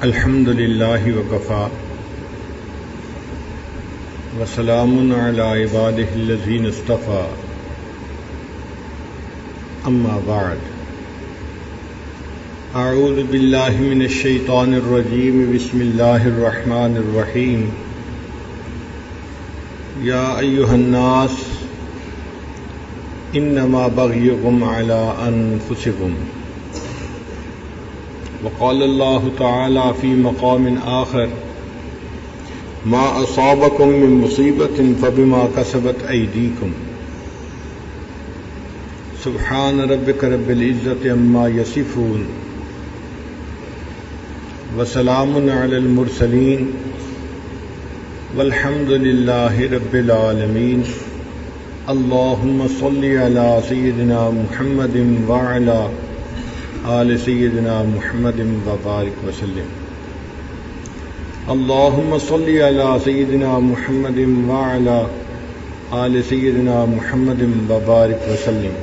الحمد للہ وکفا وسلام علی عبادہ الذین اصطفی اما بعد اعوذ باللہ من الشیطان الرجیم بسم اللہ الرحمن الرحیم یا ایہا الناس انما بغیکم علی انفسکم وقال اللہ تعالی فی مقام آخر ما اصابکم من مصیبت فبما کسبت ایدیکم سبحان ربک رب العزت عما یصفون وسلام علی المرسلین والحمد للہ رب العالمین اللہم صلی علی سیدنا محمد وعلی آل سیدنا محمد وبارک وسلم اللہم صلی علی سیدنا محمد وعلی آل سیدنا محمد وبارک وسلم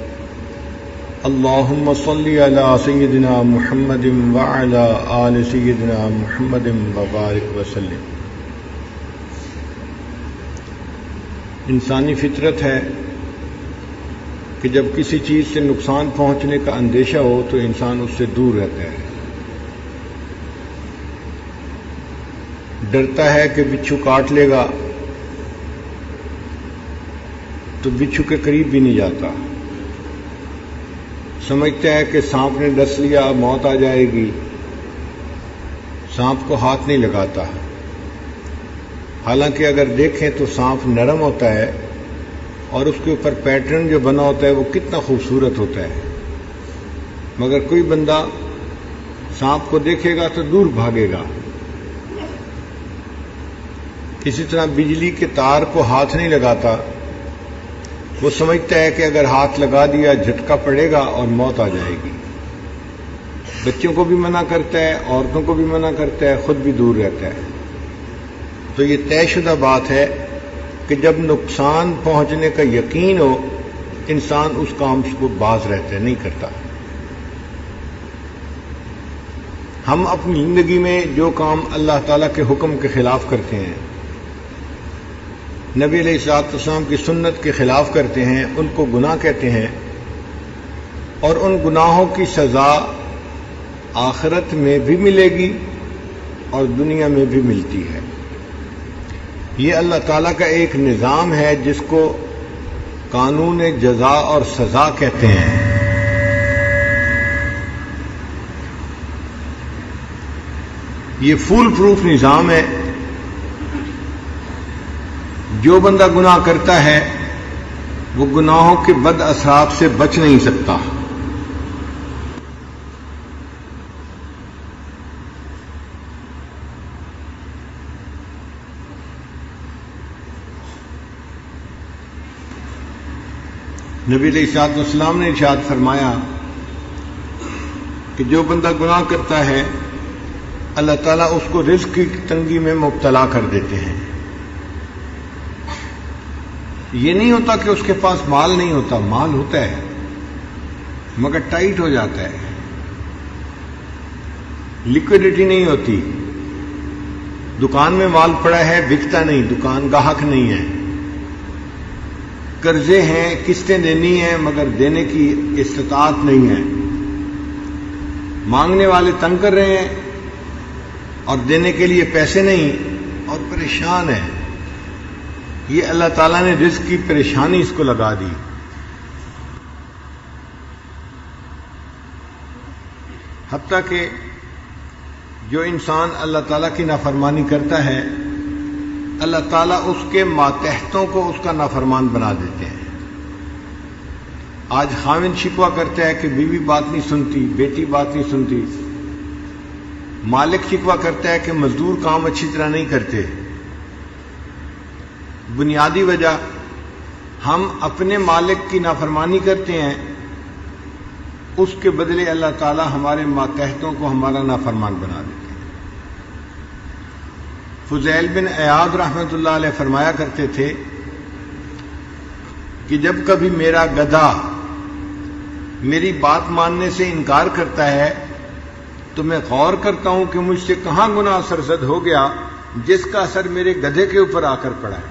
اللہم صلی علی سیدنا محمد وعلی آل سیدنا محمد وبارک وسلم۔ انسانی فطرت ہے کہ جب کسی چیز سے نقصان پہنچنے کا اندیشہ ہو تو انسان اس سے دور رہتا ہے، ڈرتا ہے کہ بچھو کاٹ لے گا تو بچھو کے قریب بھی نہیں جاتا، سمجھتا ہے کہ سانپ نے ڈس لیا موت آ جائے گی، سانپ کو ہاتھ نہیں لگاتا، حالانکہ اگر دیکھیں تو سانپ نرم ہوتا ہے اور اس کے اوپر پیٹرن جو بنا ہوتا ہے وہ کتنا خوبصورت ہوتا ہے، مگر کوئی بندہ سانپ کو دیکھے گا تو دور بھاگے گا۔ اسی طرح بجلی کے تار کو ہاتھ نہیں لگاتا، وہ سمجھتا ہے کہ اگر ہاتھ لگا دیا جھٹکا پڑے گا اور موت آ جائے گی، بچوں کو بھی منع کرتا ہے، عورتوں کو بھی منع کرتا ہے، خود بھی دور رہتا ہے۔ تو یہ طے شدہ بات ہے کہ جب نقصان پہنچنے کا یقین ہو انسان اس کام کو باز رہتا ہے، نہیں کرتا۔ ہم اپنی زندگی میں جو کام اللہ تعالیٰ کے حکم کے خلاف کرتے ہیں، نبی علیہ الصلوۃ والسلام کی سنت کے خلاف کرتے ہیں، ان کو گناہ کہتے ہیں، اور ان گناہوں کی سزا آخرت میں بھی ملے گی اور دنیا میں بھی ملتی ہے۔ یہ اللہ تعالیٰ کا ایک نظام ہے جس کو قانون جزا اور سزا کہتے ہیں۔ یہ فول پروف نظام ہے، جو بندہ گناہ کرتا ہے وہ گناہوں کے بد اثرات سے بچ نہیں سکتا۔ نبی علیہ الصلوۃ والسلام نے ارشاد فرمایا کہ جو بندہ گناہ کرتا ہے اللہ تعالیٰ اس کو رزق کی تنگی میں مبتلا کر دیتے ہیں۔ یہ نہیں ہوتا کہ اس کے پاس مال نہیں ہوتا، مال ہوتا ہے مگر ٹائٹ ہو جاتا ہے، لیکوڈیٹی نہیں ہوتی، دکان میں مال پڑا ہے بکتا نہیں، دکان گاہک نہیں ہے، قرضے ہیں قسطیں دینی ہیں مگر دینے کی استطاعت نہیں ہے، مانگنے والے تنگ کر رہے ہیں اور دینے کے لیے پیسے نہیں اور پریشان ہے۔ یہ اللہ تعالیٰ نے رزق کی پریشانی اس کو لگا دی۔ حتیٰ کہ جو انسان اللہ تعالیٰ کی نافرمانی کرتا ہے اللہ تعالیٰ اس کے ماتحتوں کو اس کا نافرمان بنا دیتے ہیں۔ آج خاوند شکوہ کرتا ہے کہ بیوی بات نہیں سنتی، بیٹی بات نہیں سنتی، مالک شکوہ کرتا ہے کہ مزدور کام اچھی طرح نہیں کرتے۔ بنیادی وجہ ہم اپنے مالک کی نافرمانی کرتے ہیں، اس کے بدلے اللہ تعالیٰ ہمارے ماتحتوں کو ہمارا نافرمان بنا دیتے ہیں۔ فضیل بن عیاض رحمۃ اللہ علیہ فرمایا کرتے تھے کہ جب کبھی میرا گدھا میری بات ماننے سے انکار کرتا ہے تو میں غور کرتا ہوں کہ مجھ سے کہاں گناہ سرزد ہو گیا جس کا اثر میرے گدھے کے اوپر آ کر پڑا ہے۔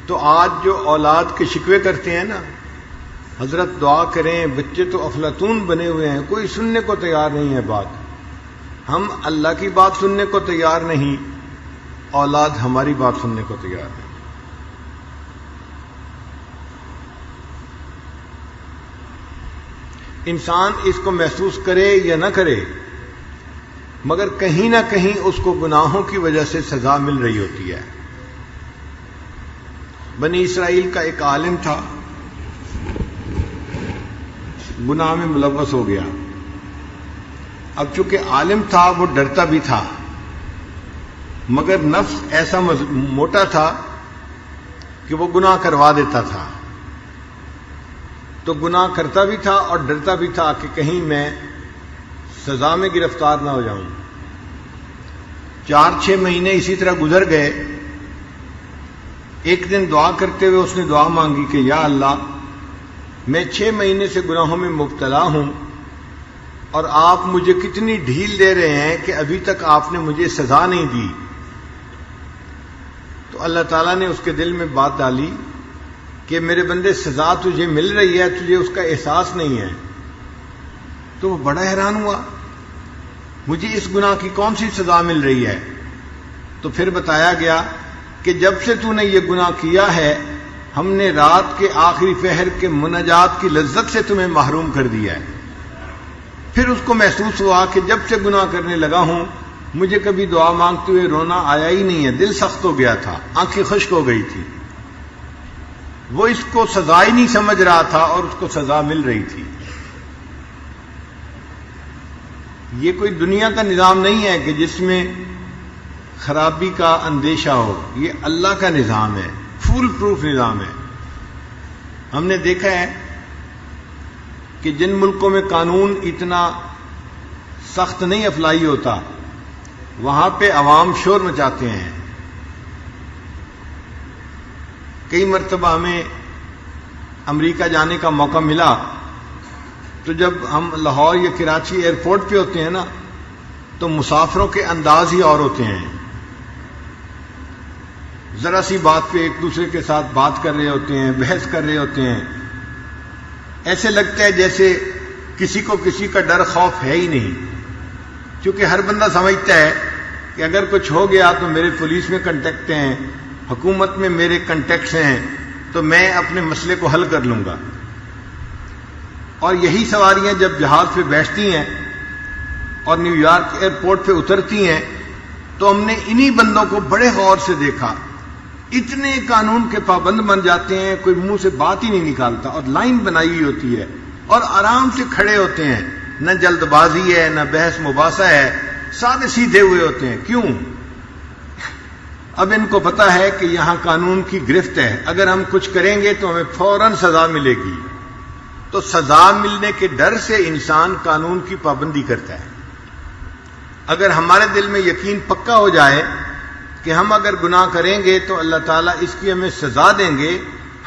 تو آج جو اولاد کے شکوے کرتے ہیں نا، حضرت دعا کریں، بچے تو افلاطون بنے ہوئے ہیں، کوئی سننے کو تیار نہیں ہے بات، ہم اللہ کی بات سننے کو تیار نہیں، اولاد ہماری بات سننے کو تیار نہیں۔ انسان اس کو محسوس کرے یا نہ کرے، مگر کہیں نہ کہیں اس کو گناہوں کی وجہ سے سزا مل رہی ہوتی ہے۔ بنی اسرائیل کا ایک عالم تھا، گناہ میں ملوث ہو گیا۔ اب چونکہ عالم تھا وہ ڈرتا بھی تھا، مگر نفس ایسا موٹا تھا کہ وہ گناہ کروا دیتا تھا، تو گناہ کرتا بھی تھا اور ڈرتا بھی تھا کہ کہیں میں سزا میں گرفتار نہ ہو جاؤں۔ 4-6 مہینے اسی طرح گزر گئے۔ ایک دن دعا کرتے ہوئے اس نے دعا مانگی کہ یا اللہ، میں 6 مہینے سے گناہوں میں مبتلا ہوں اور آپ مجھے کتنی ڈھیل دے رہے ہیں کہ ابھی تک آپ نے مجھے سزا نہیں دی۔ تو اللہ تعالیٰ نے اس کے دل میں بات ڈالی کہ میرے بندے، سزا تجھے مل رہی ہے، تجھے اس کا احساس نہیں ہے۔ تو وہ بڑا حیران ہوا، مجھے اس گناہ کی کون سی سزا مل رہی ہے؟ تو پھر بتایا گیا کہ جب سے تو نے یہ گناہ کیا ہے، ہم نے رات کے آخری پہر کے مناجات کی لذت سے تمہیں محروم کر دیا ہے۔ پھر اس کو محسوس ہوا کہ جب سے گناہ کرنے لگا ہوں مجھے کبھی دعا مانگتے ہوئے رونا آیا ہی نہیں ہے، دل سخت ہو گیا تھا، آنکھیں خشک ہو گئی تھی۔ وہ اس کو سزا ہی نہیں سمجھ رہا تھا اور اس کو سزا مل رہی تھی۔ یہ کوئی دنیا کا نظام نہیں ہے کہ جس میں خرابی کا اندیشہ ہو، یہ اللہ کا نظام ہے، فول پروف نظام ہے۔ ہم نے دیکھا ہے کہ جن ملکوں میں قانون اتنا سخت نہیں اپلائی ہوتا، وہاں پہ عوام شور مچاتے ہیں۔ کئی مرتبہ ہمیں امریکہ جانے کا موقع ملا، تو جب ہم لاہور یا کراچی ایئرپورٹ پہ ہوتے ہیں نا، تو مسافروں کے انداز ہی اور ہوتے ہیں۔ ذرا سی بات پہ ایک دوسرے کے ساتھ بات کر رہے ہوتے ہیں، بحث کر رہے ہوتے ہیں، ایسے لگتا ہے جیسے کسی کو کسی کا ڈر خوف ہے ہی نہیں، کیونکہ ہر بندہ سمجھتا ہے کہ اگر کچھ ہو گیا تو میرے پولیس میں کنٹیکٹ ہیں، حکومت میں میرے کنٹیکٹس ہیں، تو میں اپنے مسئلے کو حل کر لوں گا۔ اور یہی سواریاں جب جہاز پہ بیٹھتی ہیں اور نیو یارک ایئرپورٹ پہ اترتی ہیں، تو ہم نے انہی بندوں کو بڑے غور سے دیکھا، اتنے قانون کے پابند بن جاتے ہیں، کوئی منہ سے بات ہی نہیں نکالتا، اور لائن بنائی ہوئی ہوتی ہے اور آرام سے کھڑے ہوتے ہیں، نہ جلد بازی ہے نہ بحث مباحثہ ہے، سادے سیدھے ہوئے ہوتے ہیں۔ کیوں؟ اب ان کو پتا ہے کہ یہاں قانون کی گرفت ہے، اگر ہم کچھ کریں گے تو ہمیں فوراً سزا ملے گی، تو سزا ملنے کے ڈر سے انسان قانون کی پابندی کرتا ہے۔ اگر ہمارے دل میں یقین پکا ہو جائے کہ ہم اگر گناہ کریں گے تو اللہ تعالیٰ اس کی ہمیں سزا دیں گے،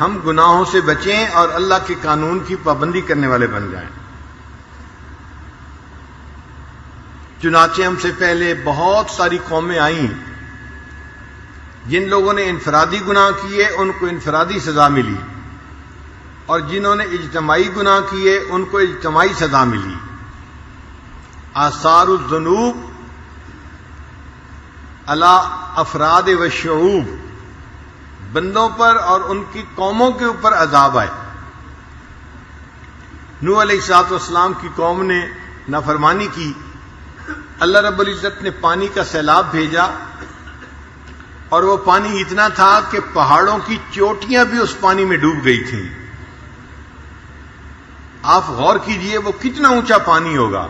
ہم گناہوں سے بچیں اور اللہ کے قانون کی پابندی کرنے والے بن جائیں۔ چنانچہ ہم سے پہلے بہت ساری قومیں آئیں، جن لوگوں نے انفرادی گناہ کیے ان کو انفرادی سزا ملی، اور جنہوں نے اجتماعی گناہ کیے ان کو اجتماعی سزا ملی۔ آثار الذنوب علی افراد و شعوب، بندوں پر اور ان کی قوموں کے اوپر عذاب آئے۔ نوح علیہ السلام کی قوم نے نافرمانی کی، اللہ رب العزت نے پانی کا سیلاب بھیجا، اور وہ پانی اتنا تھا کہ پہاڑوں کی چوٹیاں بھی اس پانی میں ڈوب گئی تھیں۔ آپ غور کیجئے وہ کتنا اونچا پانی ہوگا،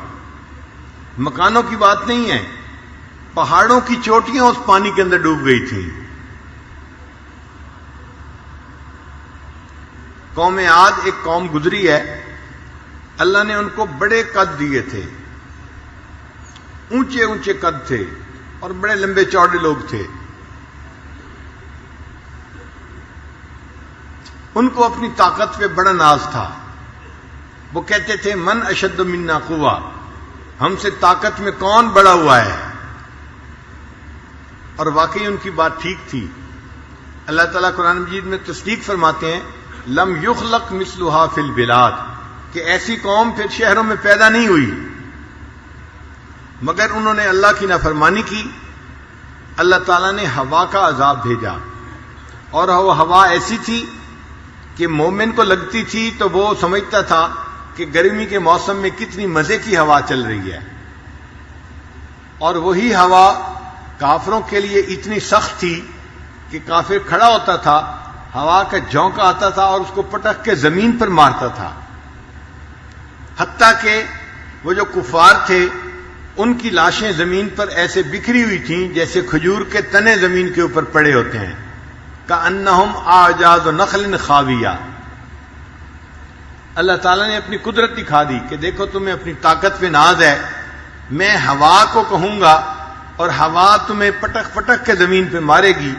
مکانوں کی بات نہیں ہے، پہاڑوں کی چوٹیاں اس پانی کے اندر ڈوب گئی تھیں۔ قوم عاد ایک قوم گزری ہے، اللہ نے ان کو بڑے قد دیے تھے، اونچے اونچے قد تھے اور بڑے لمبے چوڑے لوگ تھے۔ ان کو اپنی طاقت پہ بڑا ناز تھا، وہ کہتے تھے من اشد منا قوہ، ہم سے طاقت میں کون بڑا ہوا ہے؟ اور واقعی ان کی بات ٹھیک تھی. اللہ تعالیٰ قرآن مجید میں تصدیق فرماتے ہیں لم یخلق مثلھا فی البلاد، کہ ایسی قوم پھر شہروں میں پیدا نہیں ہوئی، مگر انہوں نے اللہ کی نافرمانی کی. اللہ تعالیٰ نے ہوا کا عذاب بھیجا، اور وہ ہوا ایسی تھی کہ مومن کو لگتی تھی تو وہ سمجھتا تھا کہ گرمی کے موسم میں کتنی مزے کی ہوا چل رہی ہے، اور وہی ہوا کافروں کے لیے اتنی سخت تھی کہ کافر کھڑا ہوتا تھا، ہوا کا جھونکا آتا تھا اور اس کو پٹک کے زمین پر مارتا تھا. حتیٰ کہ وہ جو کفار تھے ان کی لاشیں زمین پر ایسے بکھری ہوئی تھیں جیسے کھجور کے تنے زمین کے اوپر پڑے ہوتے ہیں، کأنہم اعجاز نخل خاویہ. اللہ تعالیٰ نے اپنی قدرت دکھا دی کہ دیکھو تمہیں اپنی طاقت پہ ناز ہے، میں ہوا کو کہوں گا اور ہوا تمہیں پٹک پٹک کے زمین پہ مارے گی،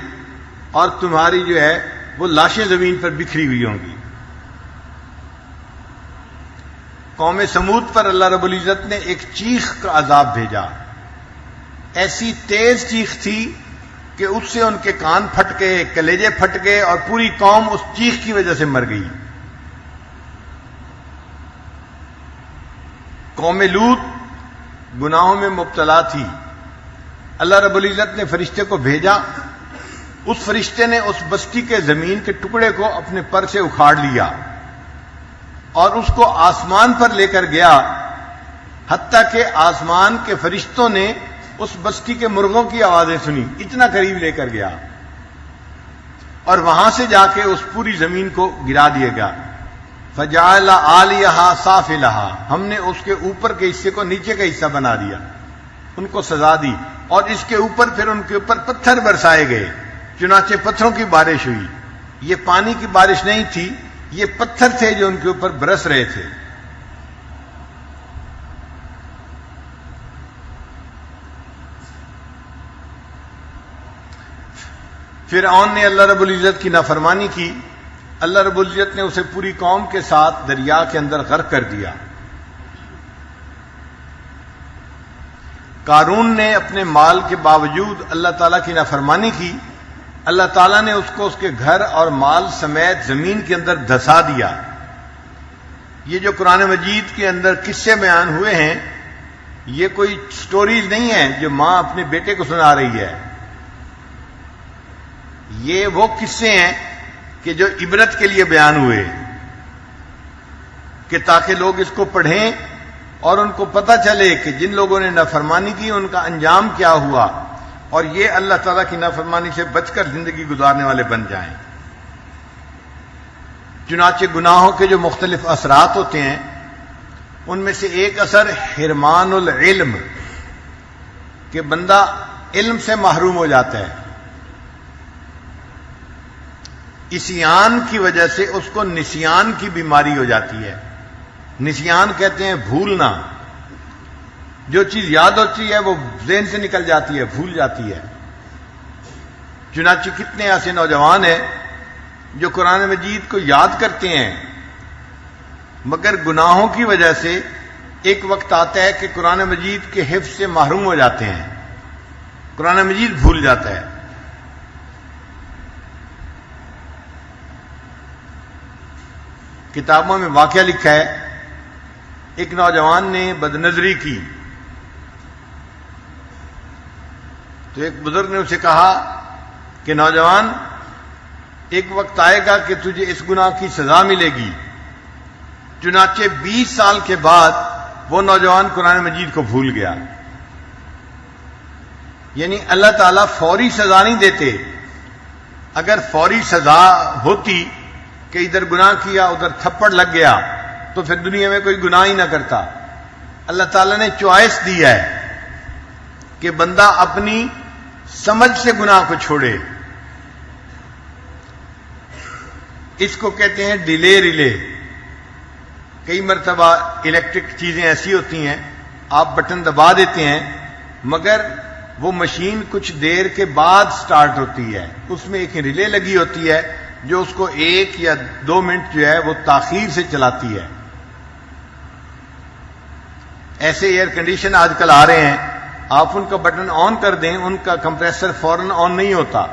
اور تمہاری جو ہے وہ لاشیں زمین پر بکھری ہوئی ہوں گی. قوم سمود پر اللہ رب العزت نے ایک چیخ کا عذاب بھیجا، ایسی تیز چیخ تھی کہ اس سے ان کے کان پھٹ گئے، کلیجے پھٹ گئے، اور پوری قوم اس چیخ کی وجہ سے مر گئی. قوم لوط گناہوں میں مبتلا تھی. اللہ رب العزت نے فرشتے کو بھیجا، اس فرشتے نے اس بستی کے زمین کے ٹکڑے کو اپنے پر سے اکھاڑ لیا اور اس کو آسمان پر لے کر گیا، حتیٰ کہ آسمان کے فرشتوں نے اس بستی کے مرغوں کی آوازیں سنی، اتنا قریب لے کر گیا، اور وہاں سے جا کے اس پوری زمین کو گرا دیا گیا. فجعل عالیہا سافلہا، ہم نے اس کے اوپر کے حصے کو نیچے کا حصہ بنا دیا، ان کو سزا دی، اور اس کے اوپر پھر ان کے اوپر پتھر برسائے گئے، چنانچہ پتھروں کی بارش ہوئی. یہ پانی کی بارش نہیں تھی، یہ پتھر تھے جو ان کے اوپر برس رہے تھے. فرعون نے اللہ رب العزت کی نافرمانی کی، اللہ رب العزت نے اسے پوری قوم کے ساتھ دریا کے اندر غرق کر دیا. قارون نے اپنے مال کے باوجود اللہ تعالیٰ کی نافرمانی کی، اللہ تعالیٰ نے اس کو اس کے گھر اور مال سمیت زمین کے اندر دھسا دیا. یہ جو قرآن مجید کے اندر قصے بیان ہوئے ہیں، یہ کوئی سٹوریز نہیں ہیں جو ماں اپنے بیٹے کو سنا رہی ہے. یہ وہ قصے ہیں کہ جو عبرت کے لیے بیان ہوئے، کہ تاکہ لوگ اس کو پڑھیں اور ان کو پتہ چلے کہ جن لوگوں نے نافرمانی کی ان کا انجام کیا ہوا، اور یہ اللہ تعالیٰ کی نافرمانی سے بچ کر زندگی گزارنے والے بن جائیں. چنانچہ گناہوں کے جو مختلف اثرات ہوتے ہیں ان میں سے ایک اثر حرمان العلم، کہ بندہ علم سے محروم ہو جاتا ہے. عصیان کی وجہ سے اس کو نسیان کی بیماری ہو جاتی ہے. نسیان کہتے ہیں بھولنا، جو چیز یاد ہوتی ہے وہ ذہن سے نکل جاتی ہے، بھول جاتی ہے. چنانچہ کتنے ایسے نوجوان ہیں جو قرآن مجید کو یاد کرتے ہیں، مگر گناہوں کی وجہ سے ایک وقت آتا ہے کہ قرآن مجید کے حفظ سے محروم ہو جاتے ہیں، قرآن مجید بھول جاتا ہے. کتابوں میں واقعہ لکھا ہے، ایک نوجوان نے بدنظری کی تو ایک بزرگ نے اسے کہا کہ نوجوان، ایک وقت آئے گا کہ تجھے اس گناہ کی سزا ملے گی. چنانچہ 20 سال کے بعد وہ نوجوان قرآن مجید کو بھول گیا. یعنی اللہ تعالیٰ فوری سزا نہیں دیتے. اگر فوری سزا ہوتی کہ ادھر گناہ کیا ادھر تھپڑ لگ گیا تو پھر دنیا میں کوئی گناہ ہی نہ کرتا. اللہ تعالیٰ نے چوائس دی ہے کہ بندہ اپنی سمجھ سے گناہ کو چھوڑے. اس کو کہتے ہیں ڈیلے ریلے. کئی مرتبہ الیکٹرک چیزیں ایسی ہوتی ہیں آپ بٹن دبا دیتے ہیں مگر وہ مشین کچھ دیر کے بعد سٹارٹ ہوتی ہے، اس میں ایک ریلے لگی ہوتی ہے جو اس کو 1 یا 2 منٹ جو ہے وہ تاخیر سے چلاتی ہے. ایسے ایئر کنڈیشن آج کل آ رہے ہیں، آپ ان کا بٹن آن کر دیں، ان کا کمپریسر فوراً آن نہیں ہوتا،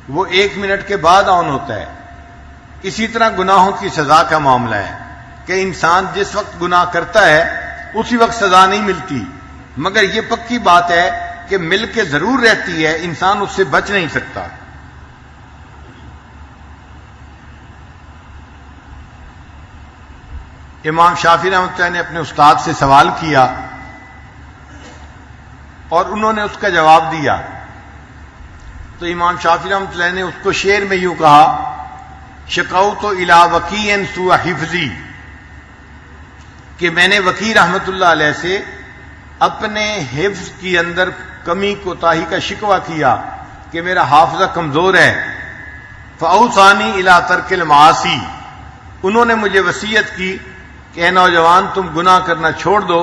وہ 1 منٹ کے بعد آن ہوتا ہے۔ اسی طرح گناہوں کی سزا کا معاملہ ہے کہ انسان جس وقت گناہ کرتا ہے اسی وقت سزا نہیں ملتی، مگر یہ پکی بات ہے کہ مل کے ضرور رہتی ہے، انسان اس سے بچ نہیں سکتا۔ امام شافعی رحمۃ اللہ نے اپنے استاد سے سوال کیا اور انہوں نے اس کا جواب دیا، تو امام شافعی رحمۃ اللہ نے اس کو شعر میں یوں کہا، شکوت الی وکیع سوء حفظی، کہ میں نے وکیع رحمۃ اللہ علیہ سے اپنے حفظ کی اندر کمی کوتاہی کا شکوہ کیا کہ میرا حافظہ کمزور ہے۔ فاوصانی الی ترک المعاصی، انہوں نے مجھے وصیت کی کہ اے نوجوان تم گناہ کرنا چھوڑ دو،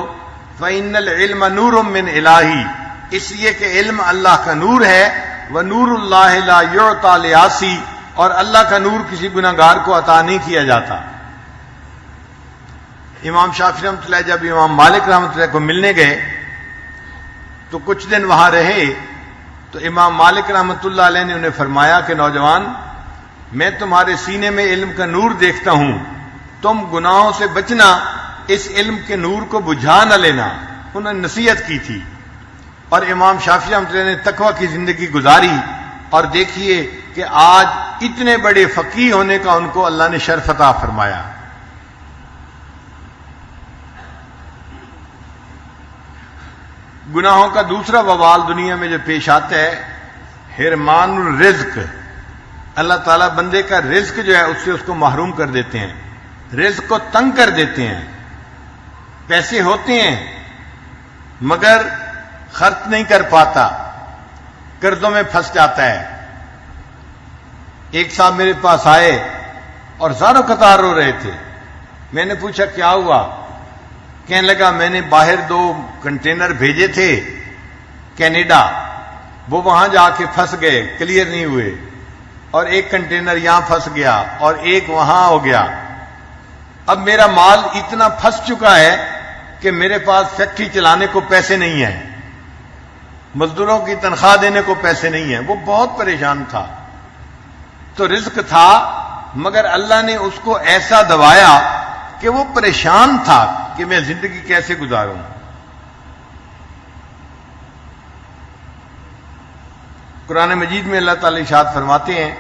فإن العلم نور من الہی، اس لیے کہ علم اللہ کا نور ہے، ونور اللہ لا یعطی لعاصی، اور اللہ کا نور کسی گناہگار کو عطا نہیں کیا جاتا۔ امام شافعی رحمۃ اللہ جب امام مالک رحمۃ اللہ کو ملنے گئے تو کچھ دن وہاں رہے، تو امام مالک رحمۃ اللہ علیہ نے انہیں فرمایا کہ نوجوان، میں تمہارے سینے میں علم کا نور دیکھتا ہوں، تم گناہوں سے بچنا، اس علم کے نور کو بجھا نہ لینا۔ انہوں نے نصیحت کی تھی، اور امام شافعی رحمۃ اللہ نے تقوی کی زندگی گزاری، اور دیکھیے کہ آج اتنے بڑے فقیہ ہونے کا ان کو اللہ نے شرف عطا فرمایا۔ گناہوں کا دوسرا وبال دنیا میں جو پیش آتا ہے، حرمان الرزق، اللہ تعالیٰ بندے کا رزق جو ہے اس سے اس کو محروم کر دیتے ہیں، رزق کو تنگ کر دیتے ہیں۔ پیسے ہوتے ہیں مگر خرچ نہیں کر پاتا، قرضوں میں پھنس جاتا ہے۔ ایک صاحب میرے پاس آئے اور زاروں قطار رو رہے تھے، میں نے پوچھا کیا ہوا؟ کہنے لگا میں نے باہر 2 کنٹینر بھیجے تھے کینیڈا، وہ وہاں جا کے پھنس گئے، کلیئر نہیں ہوئے، اور 1 کنٹینر یہاں پھنس گیا اور 1 وہاں ہو گیا۔ اب میرا مال اتنا پھنس چکا ہے کہ میرے پاس فیکٹری چلانے کو پیسے نہیں ہیں، مزدوروں کی تنخواہ دینے کو پیسے نہیں ہیں۔ وہ بہت پریشان تھا، تو رزق تھا مگر اللہ نے اس کو ایسا دبایا کہ وہ پریشان تھا کہ میں زندگی کیسے گزاروں۔ قرآن مجید میں اللہ تعالی ارشاد فرماتے ہیں،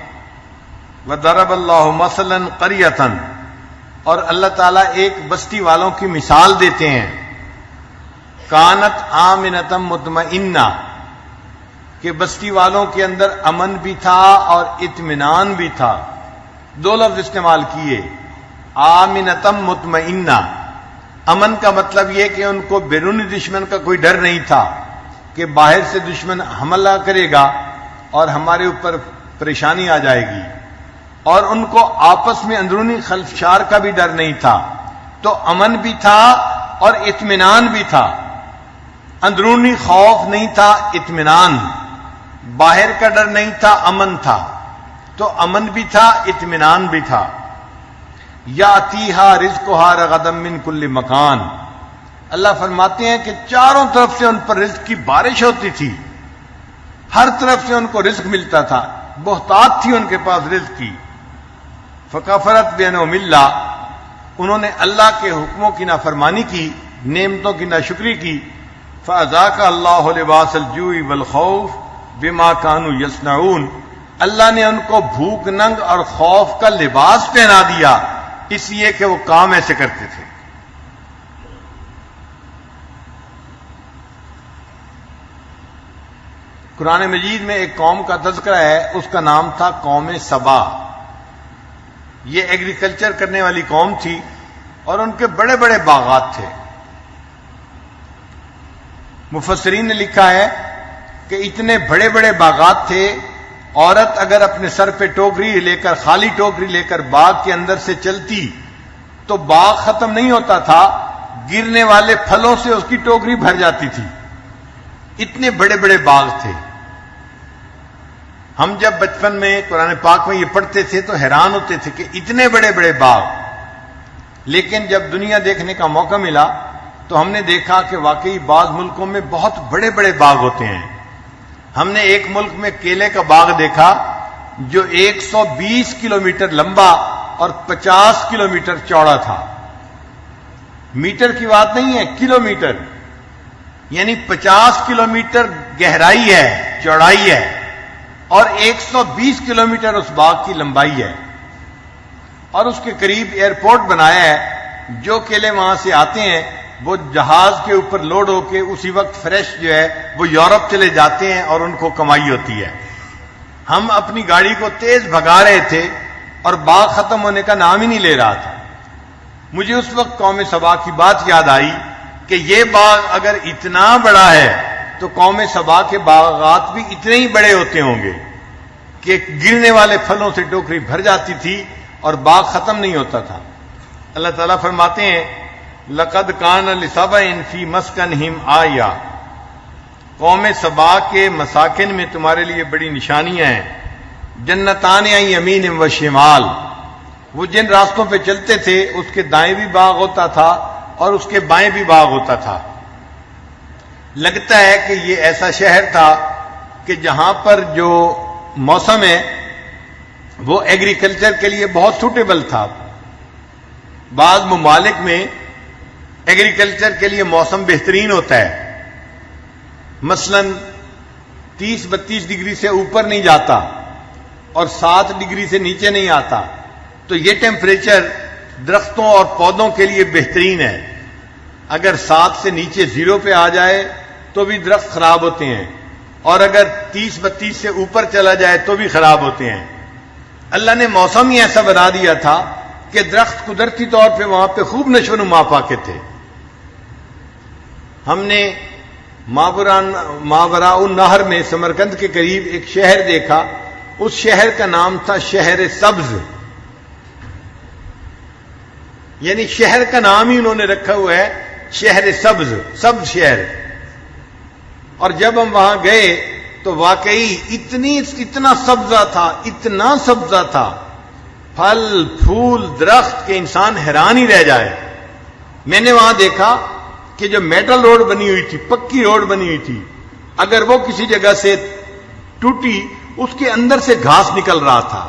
وَضَرَبَ اللَّهُ مَثَلًا قَرْيَةً، اور اللہ تعالیٰ ایک بستی والوں کی مثال دیتے ہیں، کانت آمنۃ مطمئنہ، کہ بستی والوں کے اندر امن بھی تھا اور اطمینان بھی تھا۔ 2 لفظ استعمال کیے، آمنۃ مطمئنہ۔ امن کا مطلب یہ کہ ان کو بیرونی دشمن کا کوئی ڈر نہیں تھا کہ باہر سے دشمن حملہ کرے گا اور ہمارے اوپر پریشانی آ جائے گی، اور ان کو آپس میں اندرونی خلفشار کا بھی ڈر نہیں تھا۔ تو امن بھی تھا اور اطمینان بھی تھا، اندرونی خوف نہیں تھا، اطمینان، باہر کا ڈر نہیں تھا، امن تھا۔ تو امن بھی تھا، اطمینان بھی تھا۔ یاتیہا رزقہا رغدا من کل مکان، اللہ فرماتے ہیں کہ چاروں طرف سے ان پر رزق کی بارش ہوتی تھی، ہر طرف سے ان کو رزق ملتا تھا، بہتات تھی ان کے پاس رزق کی۔ فکفرت بانعم اللہ، انہوں نے اللہ کے حکموں کی نافرمانی کی، نعمتوں کی ناشکری کی۔ فاذاق اللہ لباس الجوع والخوف بما كانوا یصنعون، اللہ نے ان کو بھوک ننگ اور خوف کا لباس پہنا دیا، اس لیے کہ وہ کام ایسے کرتے تھے۔ قرآن مجید میں ایک قوم کا تذکرہ ہے، اس کا نام تھا قوم سبا۔ یہ ایگریکلچر کرنے والی قوم تھی اور ان کے بڑے بڑے باغات تھے۔ مفسرین نے لکھا ہے کہ اتنے بڑے بڑے باغات تھے، عورت اگر اپنے سر پہ ٹوکری لے کر، خالی ٹوکری لے کر باغ کے اندر سے چلتی تو باغ ختم نہیں ہوتا تھا، گرنے والے پھلوں سے اس کی ٹوکری بھر جاتی تھی، اتنے بڑے بڑے باغ تھے۔ ہم جب بچپن میں قرآن پاک میں یہ پڑھتے تھے تو حیران ہوتے تھے کہ اتنے بڑے بڑے باغ، لیکن جب دنیا دیکھنے کا موقع ملا تو ہم نے دیکھا کہ واقعی بعض ملکوں میں بہت بڑے بڑے باغ ہوتے ہیں. ہم نے ایک ملک میں کیلے کا باغ دیکھا جو 120 کلومیٹر لمبا اور 50 کلومیٹر چوڑا تھا. میٹر کی بات نہیں ہے، کلومیٹر، یعنی 50 کلومیٹر گہرائی ہے، چوڑائی ہے، اور 120 کلومیٹر اس باغ کی لمبائی ہے. اور اس کے قریب ایئرپورٹ بنایا ہے. جو کیلے وہاں سے آتے ہیں وہ جہاز کے اوپر لوڈ ہو کے اسی وقت فریش جو ہے وہ یورپ چلے جاتے ہیں اور ان کو کمائی ہوتی ہے. ہم اپنی گاڑی کو تیز بھگا رہے تھے اور باغ ختم ہونے کا نام ہی نہیں لے رہا تھا. مجھے اس وقت قوم سبا کی بات یاد آئی کہ یہ باغ اگر اتنا بڑا ہے تو قوم سبا کے باغات بھی اتنے ہی بڑے ہوتے ہوں گے کہ گرنے والے پھلوں سے ٹوکری بھر جاتی تھی اور باغ ختم نہیں ہوتا تھا. اللہ تعالیٰ فرماتے ہیں لقد کان لسبع فی مسکنہم آیہ، قوم سبا کے مساکن میں تمہارے لیے بڑی نشانیاں ہیں. جنتان عن یمین و شمال، وہ جن راستوں پہ چلتے تھے اس کے دائیں بھی باغ ہوتا تھا اور اس کے بائیں بھی باغ ہوتا تھا. لگتا ہے کہ یہ ایسا شہر تھا کہ جہاں پر جو موسم ہے وہ ایگریکلچر کے لیے بہت سوٹیبل تھا. بعض ممالک میں ایگریکلچر کے لیے موسم بہترین ہوتا ہے، مثلا 30-32 ڈگری سے اوپر نہیں جاتا اور 7 ڈگری سے نیچے نہیں آتا. تو یہ ٹیمپریچر درختوں اور پودوں کے لیے بہترین ہے. اگر 7 سے نیچے 0 پہ آ جائے تو بھی درخت خراب ہوتے ہیں، اور اگر 30-32 سے اوپر چلا جائے تو بھی خراب ہوتے ہیں. اللہ نے موسم ہی ایسا بنا دیا تھا کہ درخت قدرتی طور پہ وہاں پہ خوب نشو و نما پاکے تھے. ہم نے ماوراء النہر میں سمرقند کے قریب ایک شہر دیکھا. اس شہر کا نام تھا شہر سبز، یعنی شہر کا نام ہی انہوں نے رکھا ہوا ہے شہر سبز، سبز شہر. اور جب ہم وہاں گئے تو واقعی اتنا سبزہ تھا، اتنا سبزہ تھا، پھل پھول درخت کے انسان حیران ہی رہ جائے. میں نے وہاں دیکھا کہ جو میٹل روڈ بنی ہوئی تھی، پکی روڈ بنی ہوئی تھی، اگر وہ کسی جگہ سے ٹوٹی اس کے اندر سے گھاس نکل رہا تھا،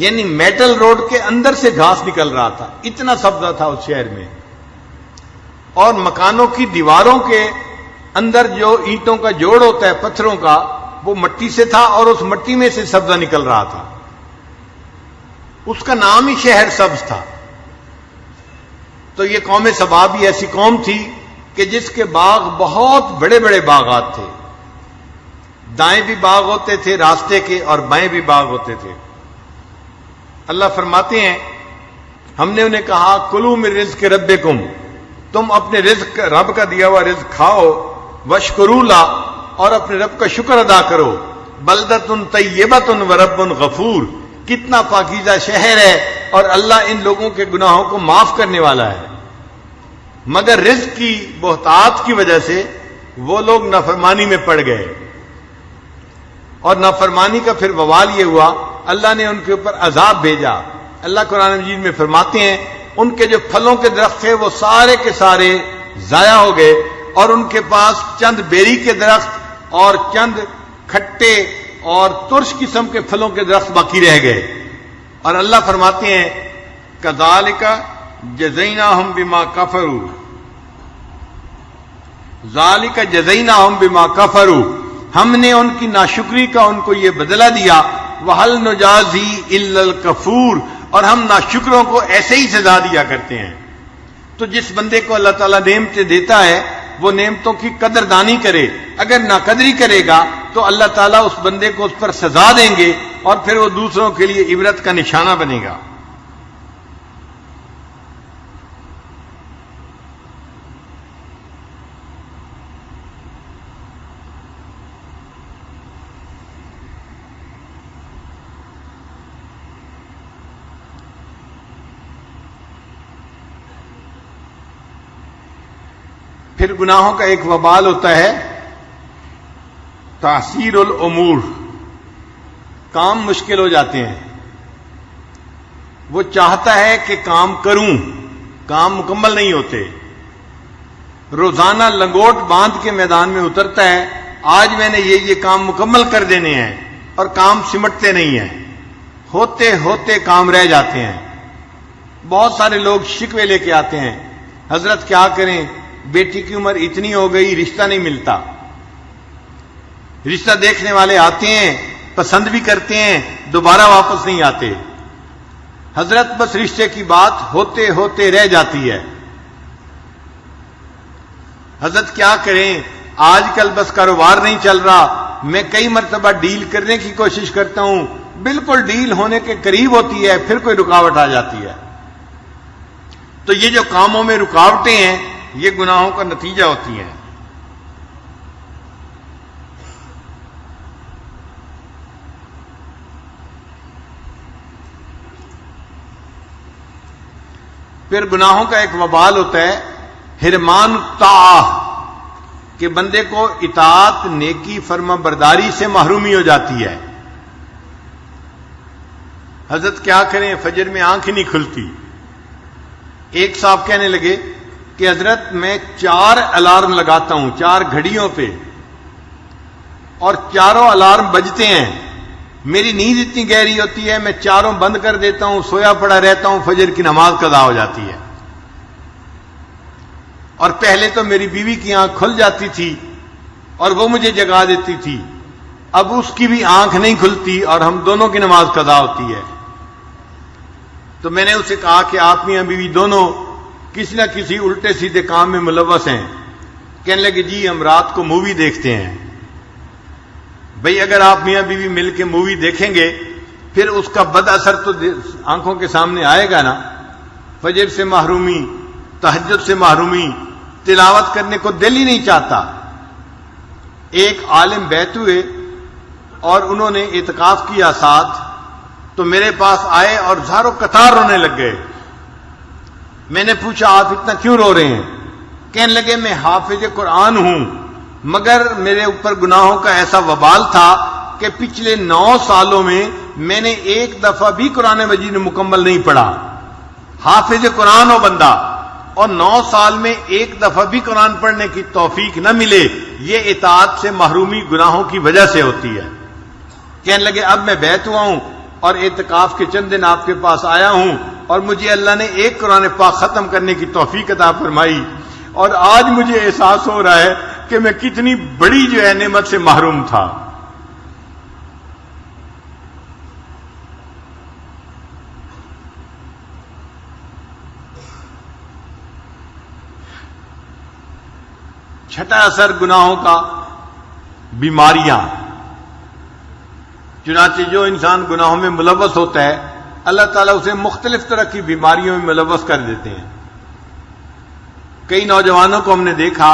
یعنی میٹل روڈ کے اندر سے گھاس نکل رہا تھا. اتنا سبزہ تھا اس شہر میں. اور مکانوں کی دیواروں کے اندر جو اینٹوں کا جوڑ ہوتا ہے پتھروں کا، وہ مٹی سے تھا اور اس مٹی میں سے سبزہ نکل رہا تھا. اس کا نام ہی شہر سبز تھا. تو یہ قوم سبا بھی ایسی قوم تھی کہ جس کے باغ بہت بڑے بڑے باغات تھے. دائیں بھی باغ ہوتے تھے راستے کے اور بائیں بھی باغ ہوتے تھے. اللہ فرماتے ہیں ہم نے انہیں کہا کلوا من رزق ربکم، تم اپنے رزق رب کا دیا ہوا رزق کھاؤ، واشکروا لا، اور اپنے رب کا شکر ادا کرو. بلدۃ طیبۃ ورب غفور، کتنا پاکیزہ شہر ہے اور اللہ ان لوگوں کے گناہوں کو معاف کرنے والا ہے. مگر رزق کی بہتات کی وجہ سے وہ لوگ نافرمانی میں پڑ گئے، اور نافرمانی کا پھر وبال یہ ہوا اللہ نے ان کے اوپر عذاب بھیجا. اللہ قرآن مجید میں فرماتے ہیں ان کے جو پھلوں کے درخت تھے وہ سارے کے سارے ضائع ہو گئے، اور ان کے پاس چند بیری کے درخت اور چند کھٹے اور ترش قسم کے پھلوں کے درخت باقی رہ گئے. اور اللہ فرماتے ہیں کذالک جزیناہم بما کفروا، ذالک جزیناہم بما کفروا، ہم نے ان کی ناشکری کا ان کو یہ بدلہ دیا. وَهَلْ نُجَازِي إِلَّا الْكَفُورَ، اور ہم ناشکروں کو ایسے ہی سزا دیا کرتے ہیں. تو جس بندے کو اللہ تعالیٰ نعمتیں دیتا ہے وہ نعمتوں کی قدردانی کرے. اگر ناقدری کرے گا تو اللہ تعالیٰ اس بندے کو اس پر سزا دیں گے اور پھر وہ دوسروں کے لیے عبرت کا نشانہ بنے گا. پھر گناہوں کا ایک وبال ہوتا ہے تعسیر الامور، کام مشکل ہو جاتے ہیں. وہ چاہتا ہے کہ کام کروں، کام مکمل نہیں ہوتے. روزانہ لنگوٹ باندھ کے میدان میں اترتا ہے، آج میں نے یہ کام مکمل کر دینے ہیں، اور کام سمٹتے نہیں ہیں، ہوتے ہوتے کام رہ جاتے ہیں۔ بہت سارے لوگ شکوے لے کے آتے ہیں، حضرت کیا کریں، بیٹی کی عمر اتنی ہو گئی، رشتہ نہیں ملتا۔ رشتہ دیکھنے والے آتے ہیں، پسند بھی کرتے ہیں، دوبارہ واپس نہیں آتے۔ حضرت بس رشتے کی بات ہوتے ہوتے رہ جاتی ہے۔ حضرت کیا کریں، آج کل بس کاروبار نہیں چل رہا، میں کئی مرتبہ ڈیل کرنے کی کوشش کرتا ہوں، بالکل ڈیل ہونے کے قریب ہوتی ہے، پھر کوئی رکاوٹ آ جاتی ہے۔ تو یہ جو کاموں میں رکاوٹیں ہیں، یہ گناہوں کا نتیجہ ہوتی ہیں۔ پھر گناہوں کا ایک وبال ہوتا ہے حرمان الطاعہ، کہ بندے کو اطاعت، نیکی، فرما برداری سے محرومی ہو جاتی ہے۔ حضرت کیا کریں، فجر میں آنکھ ہی نہیں کھلتی۔ ایک صاحب کہنے لگے کہ حضرت میں 4 الارم لگاتا ہوں، 4 گھڑیوں پہ، اور چاروں الارم بجتے ہیں، میری نیند اتنی گہری ہوتی ہے، میں چاروں بند کر دیتا ہوں، سویا پڑا رہتا ہوں، فجر کی نماز قضا ہو جاتی ہے۔ اور پہلے تو میری بیوی کی آنکھ کھل جاتی تھی اور وہ مجھے جگا دیتی تھی، اب اس کی بھی آنکھ نہیں کھلتی اور ہم دونوں کی نماز قضا ہوتی ہے۔ تو میں نے اسے کہا کہ آپ میاں بیوی دونوں کسی نہ کسی الٹے سیدھے کام میں ملوث ہیں۔ کہنے لگے جی ہم رات کو مووی دیکھتے ہیں۔ بھئی اگر آپ میاں بیوی مل کے مووی دیکھیں گے پھر اس کا بد اثر تو آنکھوں کے سامنے آئے گا نا، فجر سے محرومی، تہجد سے محرومی، تلاوت کرنے کو دل ہی نہیں چاہتا۔ ایک عالم بیت ہوئے اور انہوں نے اعتکاف کیا ساتھ، تو میرے پاس آئے اور زاروں قطار رونے لگ گئے۔ میں نے پوچھا آپ اتنا کیوں رو رہے ہیں؟ کہنے لگے میں حافظ قرآن ہوں، مگر میرے اوپر گناہوں کا ایسا وبال تھا کہ پچھلے 9 سالوں میں میں نے ایک دفعہ بھی قرآن مجید مکمل نہیں پڑھا۔ حافظ قرآن ہو بندہ اور 9 سال میں ایک دفعہ بھی قرآن پڑھنے کی توفیق نہ ملے، یہ اطاعت سے محرومی گناہوں کی وجہ سے ہوتی ہے۔ کہنے لگے اب میں بیت ہوا ہوں اور اعتکاف کے چند دن آپ کے پاس آیا ہوں اور مجھے اللہ نے ایک قرآن پاک ختم کرنے کی توفیق عطا فرمائی، اور آج مجھے احساس ہو رہا ہے کہ میں کتنی بڑی جو ہے نعمت سے محروم تھا۔ چھٹا اثر گناہوں کا، بیماریاں۔ چنانچہ جو انسان گناہوں میں ملوث ہوتا ہے اللہ تعالیٰ اسے مختلف طرح کی بیماریوں میں ملوث کر دیتے ہیں۔ کئی نوجوانوں کو ہم نے دیکھا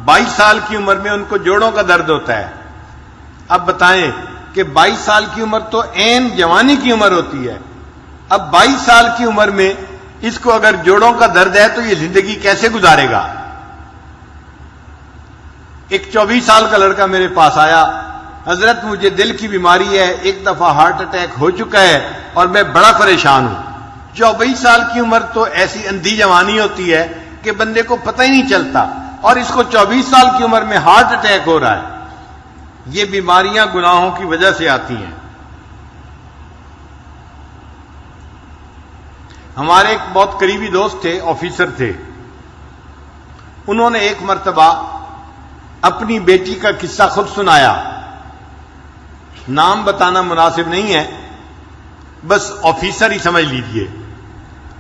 22 سال کی عمر میں ان کو جوڑوں کا درد ہوتا ہے۔ اب بتائیں کہ 22 سال کی عمر تو عین جوانی کی عمر ہوتی ہے، اب 22 سال کی عمر میں اس کو اگر جوڑوں کا درد ہے تو یہ زندگی کیسے گزارے گا؟ ایک 24 سال کا لڑکا میرے پاس آیا، حضرت مجھے دل کی بیماری ہے، ایک دفعہ ہارٹ اٹیک ہو چکا ہے اور میں بڑا پریشان ہوں۔ 24 سال کی عمر تو ایسی اندھی جوانی ہوتی ہے کہ بندے کو پتہ ہی نہیں چلتا، اور اس کو 24 سال کی عمر میں ہارٹ اٹیک ہو رہا ہے۔ یہ بیماریاں گناہوں کی وجہ سے آتی ہیں۔ ہمارے ایک بہت قریبی دوست تھے، آفیسر تھے، انہوں نے ایک مرتبہ اپنی بیٹی کا قصہ خود سنایا، نام بتانا مناسب نہیں ہے، بس آفیسر ہی سمجھ لیجئے۔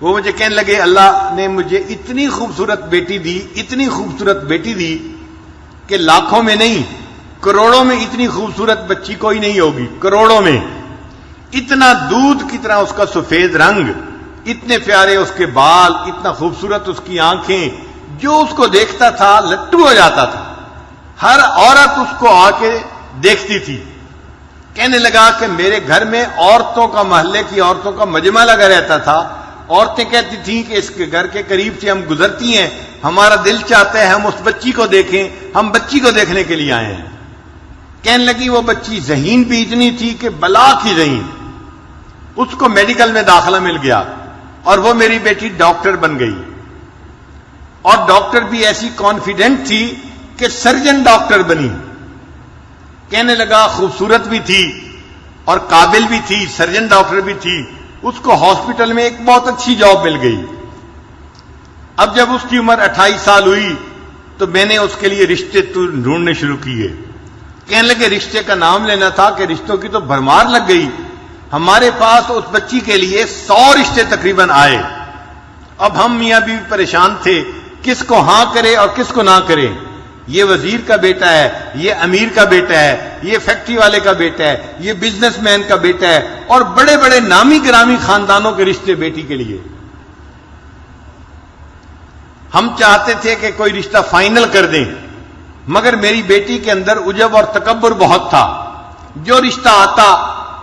وہ مجھے کہنے لگے اللہ نے مجھے اتنی خوبصورت بیٹی دی، اتنی خوبصورت بیٹی دی کہ لاکھوں میں نہیں کروڑوں میں اتنی خوبصورت بچی کوئی نہیں ہوگی، کروڑوں میں۔ اتنا دودھ کی طرح اس کا سفید رنگ، اتنے پیارے اس کے بال، اتنا خوبصورت اس کی آنکھیں، جو اس کو دیکھتا تھا لٹو ہو جاتا تھا، ہر عورت اس کو آ کے دیکھتی تھی۔ کہنے لگا کہ میرے گھر میں عورتوں کا، محلے کی عورتوں کا مجمع لگا رہتا تھا، عورتیں کہتی تھیں کہ اس کے گھر کے قریب سے ہم گزرتی ہیں، ہمارا دل چاہتا ہے ہم اس بچی کو دیکھیں، ہم بچی کو دیکھنے کے لیے آئے ہیں۔ کہنے لگی وہ بچی ذہین بھی اتنی تھی کہ بلا کی ذہین، اس کو میڈیکل میں داخلہ مل گیا اور وہ میری بیٹی ڈاکٹر بن گئی۔ اور ڈاکٹر بھی ایسی کانفیڈنٹ تھی کہ سرجن ڈاکٹر بنی. کہنے لگا خوبصورت بھی تھی اور قابل بھی تھی, سرجن ڈاکٹر بھی تھی. اس کو ہاسپٹل میں ایک بہت اچھی جاب مل گئی. اب جب اس کی عمر 28 سال ہوئی تو میں نے اس کے لیے رشتے ڈھونڈنے شروع کیے. کہنے لگے رشتے کا نام لینا تھا کہ رشتوں کی تو بھرمار لگ گئی. ہمارے پاس اس بچی کے لیے 100 رشتے تقریباً آئے. اب ہم میاں بیوی پریشان تھے کس کو ہاں کرے اور کس کو نہ کرے. یہ وزیر کا بیٹا ہے, یہ امیر کا بیٹا ہے, یہ فیکٹری والے کا بیٹا ہے, یہ بزنس مین کا بیٹا ہے, اور بڑے بڑے نامی گرامی خاندانوں کے رشتے بیٹی کے لیے. ہم چاہتے تھے کہ کوئی رشتہ فائنل کر دیں, مگر میری بیٹی کے اندر عجب اور تکبر بہت تھا. جو رشتہ آتا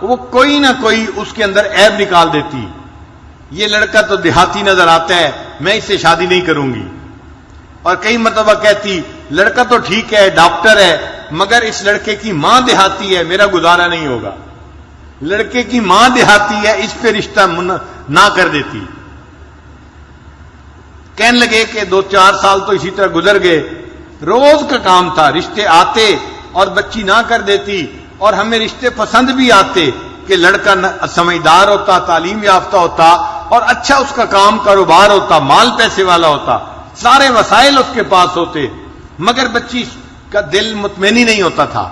وہ کوئی نہ کوئی اس کے اندر عیب نکال دیتی. یہ لڑکا تو دیہاتی نظر آتا ہے, میں اس سے شادی نہیں کروں گی. اور کئی مرتبہ کہتی لڑکا تو ٹھیک ہے, ڈاکٹر ہے, مگر اس لڑکے کی ماں دیہاتی ہے, میرا گزارا نہیں ہوگا. لڑکے کی ماں دیہاتی ہے, اس پہ رشتہ نہ کر دیتی. کہنے لگے کہ 2-4 سال تو اسی طرح گزر گئے. روز کا کام تھا, رشتے آتے اور بچی نہ کر دیتی, اور ہمیں رشتے پسند بھی آتے کہ لڑکا سمجھدار ہوتا, تعلیم یافتہ ہوتا, اور اچھا اس کا کام کاروبار ہوتا, مال پیسے والا ہوتا, سارے وسائل اس کے پاس ہوتے, مگر بچی کا دل مطمئن ہی نہیں ہوتا تھا.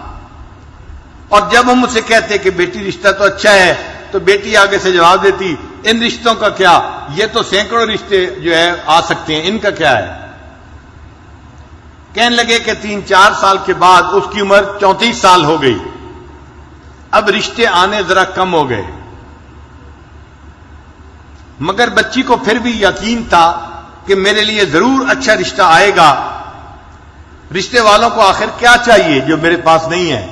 اور جب ہم اسے کہتے کہ بیٹی رشتہ تو اچھا ہے, تو بیٹی آگے سے جواب دیتی ان رشتوں کا کیا, یہ تو سینکڑوں رشتے جو ہے آ سکتے ہیں, ان کا کیا ہے. کہنے لگے کہ 3-4 سال کے بعد اس کی عمر 34 سال ہو گئی. اب رشتے آنے ذرا کم ہو گئے, مگر بچی کو پھر بھی یقین تھا کہ میرے لیے ضرور اچھا رشتہ آئے گا. رشتے والوں کو آخر کیا چاہیے جو میرے پاس نہیں ہے.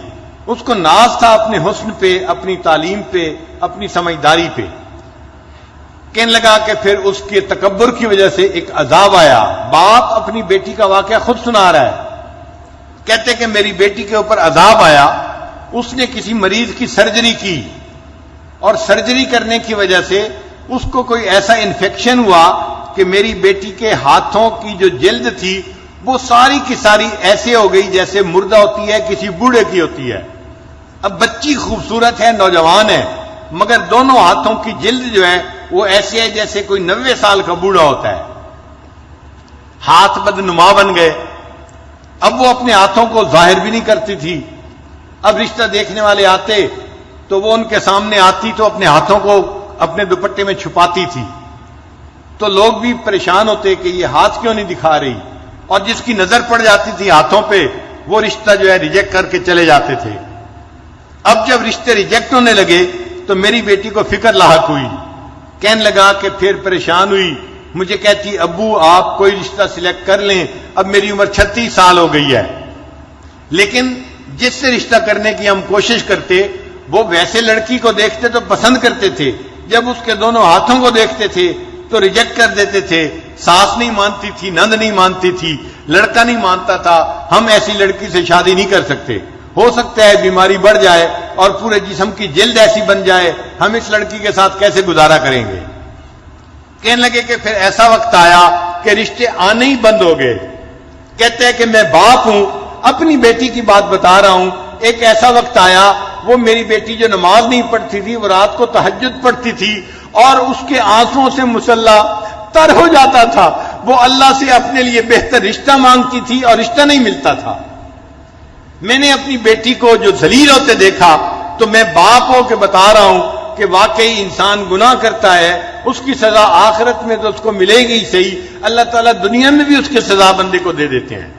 اس کو ناز تھا اپنے حسن پہ, اپنی تعلیم پہ, اپنی سمجھداری پہ. کہنے لگا کہ پھر اس کے تکبر کی وجہ سے ایک عذاب آیا. باپ اپنی بیٹی کا واقعہ خود سنا رہا ہے. کہتے کہ میری بیٹی کے اوپر عذاب آیا. اس نے کسی مریض کی سرجری کی, اور سرجری کرنے کی وجہ سے اس کو کوئی ایسا انفیکشن ہوا کہ میری بیٹی کے ہاتھوں کی جو جلد تھی وہ ساری کی ساری ایسے ہو گئی جیسے مردہ ہوتی ہے, کسی بوڑھے کی ہوتی ہے. اب بچی خوبصورت ہے, نوجوان ہے, مگر دونوں ہاتھوں کی جلد جو ہے وہ ایسے ہے جیسے کوئی 90 سال کا بوڑھا ہوتا ہے. ہاتھ بدنما بن گئے. اب وہ اپنے ہاتھوں کو ظاہر بھی نہیں کرتی تھی. اب رشتہ دیکھنے والے آتے تو وہ ان کے سامنے آتی تو اپنے ہاتھوں کو اپنے دوپٹے میں چھپاتی تھی. تو لوگ بھی پریشان ہوتے کہ یہ ہاتھ کیوں نہیں دکھا رہی, اور جس کی نظر پڑ جاتی تھی ہاتھوں پہ وہ رشتہ جو ہے ریجیکٹ کر کے چلے جاتے تھے. اب جب رشتے ریجیکٹ ہونے لگے تو میری بیٹی کو فکر لاحق ہوئی. کہنے لگا کہ پھر پریشان ہوئی, مجھے کہتی ابو آپ کوئی رشتہ سلیکٹ کر لیں, اب میری عمر 36 سال ہو گئی ہے. لیکن جس سے رشتہ کرنے کی ہم کوشش کرتے وہ ویسے لڑکی کو دیکھتے تو پسند کرتے تھے, جب اس کے دونوں ہاتھوں کو دیکھتے تھے تو ریجیکٹ کر دیتے تھے. ساس نہیں مانتی تھی, نند نہیں مانتی تھی, لڑکا نہیں مانتا تھا. ہم ایسی لڑکی سے شادی نہیں کر سکتے, ہو سکتا ہے بیماری بڑھ جائے اور پورے جسم کی جلد ایسی بن جائے, ہم اس لڑکی کے ساتھ کیسے گزارا کریں گے. کہنے لگے کہ پھر ایسا وقت آیا کہ رشتے آنے ہی بند ہو گئے. کہتے ہیں کہ میں باپ ہوں, اپنی بیٹی کی بات بتا رہا ہوں. ایک ایسا وقت آیا, وہ میری بیٹی جو نماز نہیں پڑھتی تھی وہ رات کو تہجد پڑھتی تھی, اور اس کے آنسوؤں سے مسلح تر ہو جاتا تھا. وہ اللہ سے اپنے لیے بہتر رشتہ مانگتی تھی اور رشتہ نہیں ملتا تھا. میں نے اپنی بیٹی کو جو ذلیل ہوتے دیکھا تو میں باپ ہو کے بتا رہا ہوں کہ واقعی انسان گناہ کرتا ہے, اس کی سزا آخرت میں تو اس کو ملے گی ہی صحیح, اللہ تعالیٰ دنیا میں بھی اس کی سزا بندے کو دے دیتے ہیں.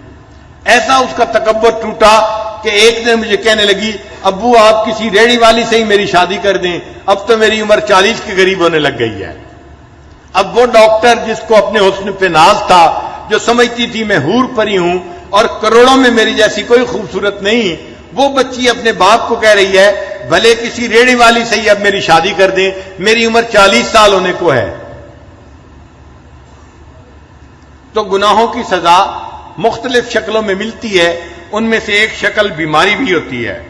ایسا اس کا تکبر ٹوٹا کہ ایک دن مجھے کہنے لگی ابو آپ کسی ریڑھی والی سے ہی میری شادی کر دیں, اب تو میری عمر 40 کے قریب ہونے لگ گئی ہے. اب وہ ڈاکٹر جس کو اپنے حسن پہ ناز تھا, جو سمجھتی تھی میں حور پری ہوں اور کروڑوں میں میری جیسی کوئی خوبصورت نہیں, وہ بچی اپنے باپ کو کہہ رہی ہے بھلے کسی ریڑھی والی سے ہی اب میری شادی کر دیں, میری عمر 40 سال ہونے کو ہے. تو گناہوں کی سزا مختلف شکلوں میں ملتی ہے, ان میں سے ایک شکل بیماری بھی ہوتی ہے.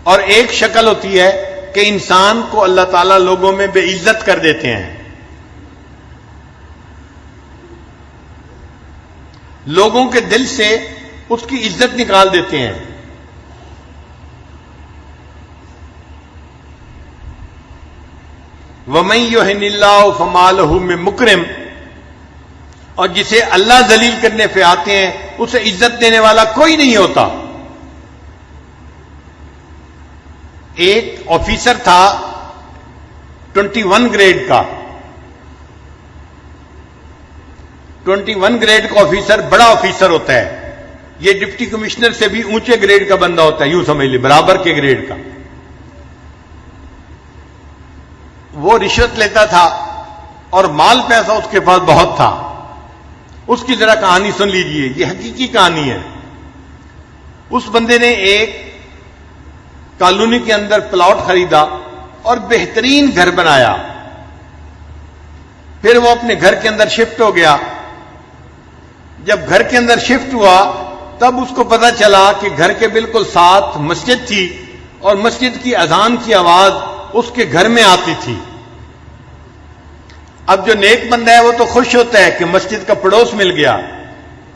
اور ایک شکل ہوتی ہے کہ انسان کو اللہ تعالیٰ لوگوں میں بے عزت کر دیتے ہیں. لوگوں کے دل سے اس کی عزت نکال دیتے ہیں. وَمَن يُهِنِ اللَّهُ فَمَا لَهُ مِن مُكْرِمٍ، اور جسے اللہ ذلیل کرنے پہ آتے ہیں اسے عزت دینے والا کوئی نہیں ہوتا. ایک آفیسر تھا 21 گریڈ کا. 21 گریڈ کا آفیسر بڑا آفیسر ہوتا ہے. یہ ڈپٹی کمشنر سے بھی اونچے گریڈ کا بندہ ہوتا ہے، یوں سمجھ لیں برابر کے گریڈ کا. وہ رشوت لیتا تھا اور مال پیسہ اس کے پاس بہت تھا. اس کی ذرا کہانی سن لیجئے، یہ حقیقی کہانی ہے. اس بندے نے ایک کالونی کے اندر پلاٹ خریدا اور بہترین گھر بنایا. پھر وہ اپنے گھر کے اندر شفٹ ہو گیا. جب گھر کے اندر شفٹ ہوا تب اس کو پتا چلا کہ گھر کے بالکل ساتھ مسجد تھی اور مسجد کی اذان کی آواز اس کے گھر میں آتی تھی. اب جو نیک بندہ ہے وہ تو خوش ہوتا ہے کہ مسجد کا پڑوس مل گیا.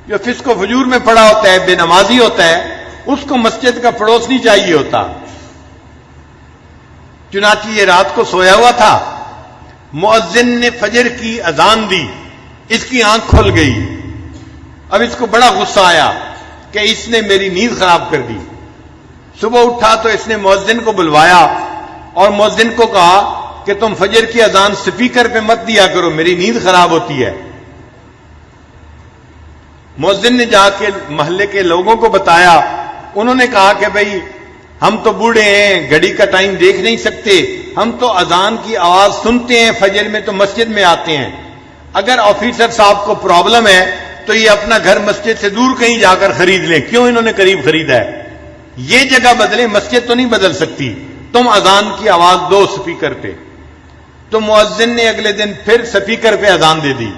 جو فسق و فجور میں پڑا ہوتا ہے، بے نمازی ہوتا ہے، اس کو مسجد کا پڑوس نہیں چاہیے ہوتا. چنانچہ یہ رات کو سویا ہوا تھا، مؤذن نے فجر کی اذان دی، اس کی آنکھ کھل گئی. اب اس کو بڑا غصہ آیا کہ اس نے میری نیند خراب کر دی. صبح اٹھا تو اس نے مؤذن کو بلوایا اور مؤذن کو کہا کہ تم فجر کی اذان سپیکر پہ مت دیا کرو، میری نیند خراب ہوتی ہے. مؤذن نے جا کے محلے کے لوگوں کو بتایا. انہوں نے کہا کہ بھئی ہم تو بوڑھے ہیں، گھڑی کا ٹائم دیکھ نہیں سکتے، ہم تو اذان کی آواز سنتے ہیں فجر میں تو مسجد میں آتے ہیں. اگر آفیسر صاحب کو پرابلم ہے تو یہ اپنا گھر مسجد سے دور کہیں جا کر خرید لیں. کیوں انہوں نے قریب خریدا ہے؟ یہ جگہ بدلیں، مسجد تو نہیں بدل سکتی. تم اذان کی آواز دو سپیکر پہ. تو مؤذن نے اگلے دن پھر سپیکر پہ اذان دے دی.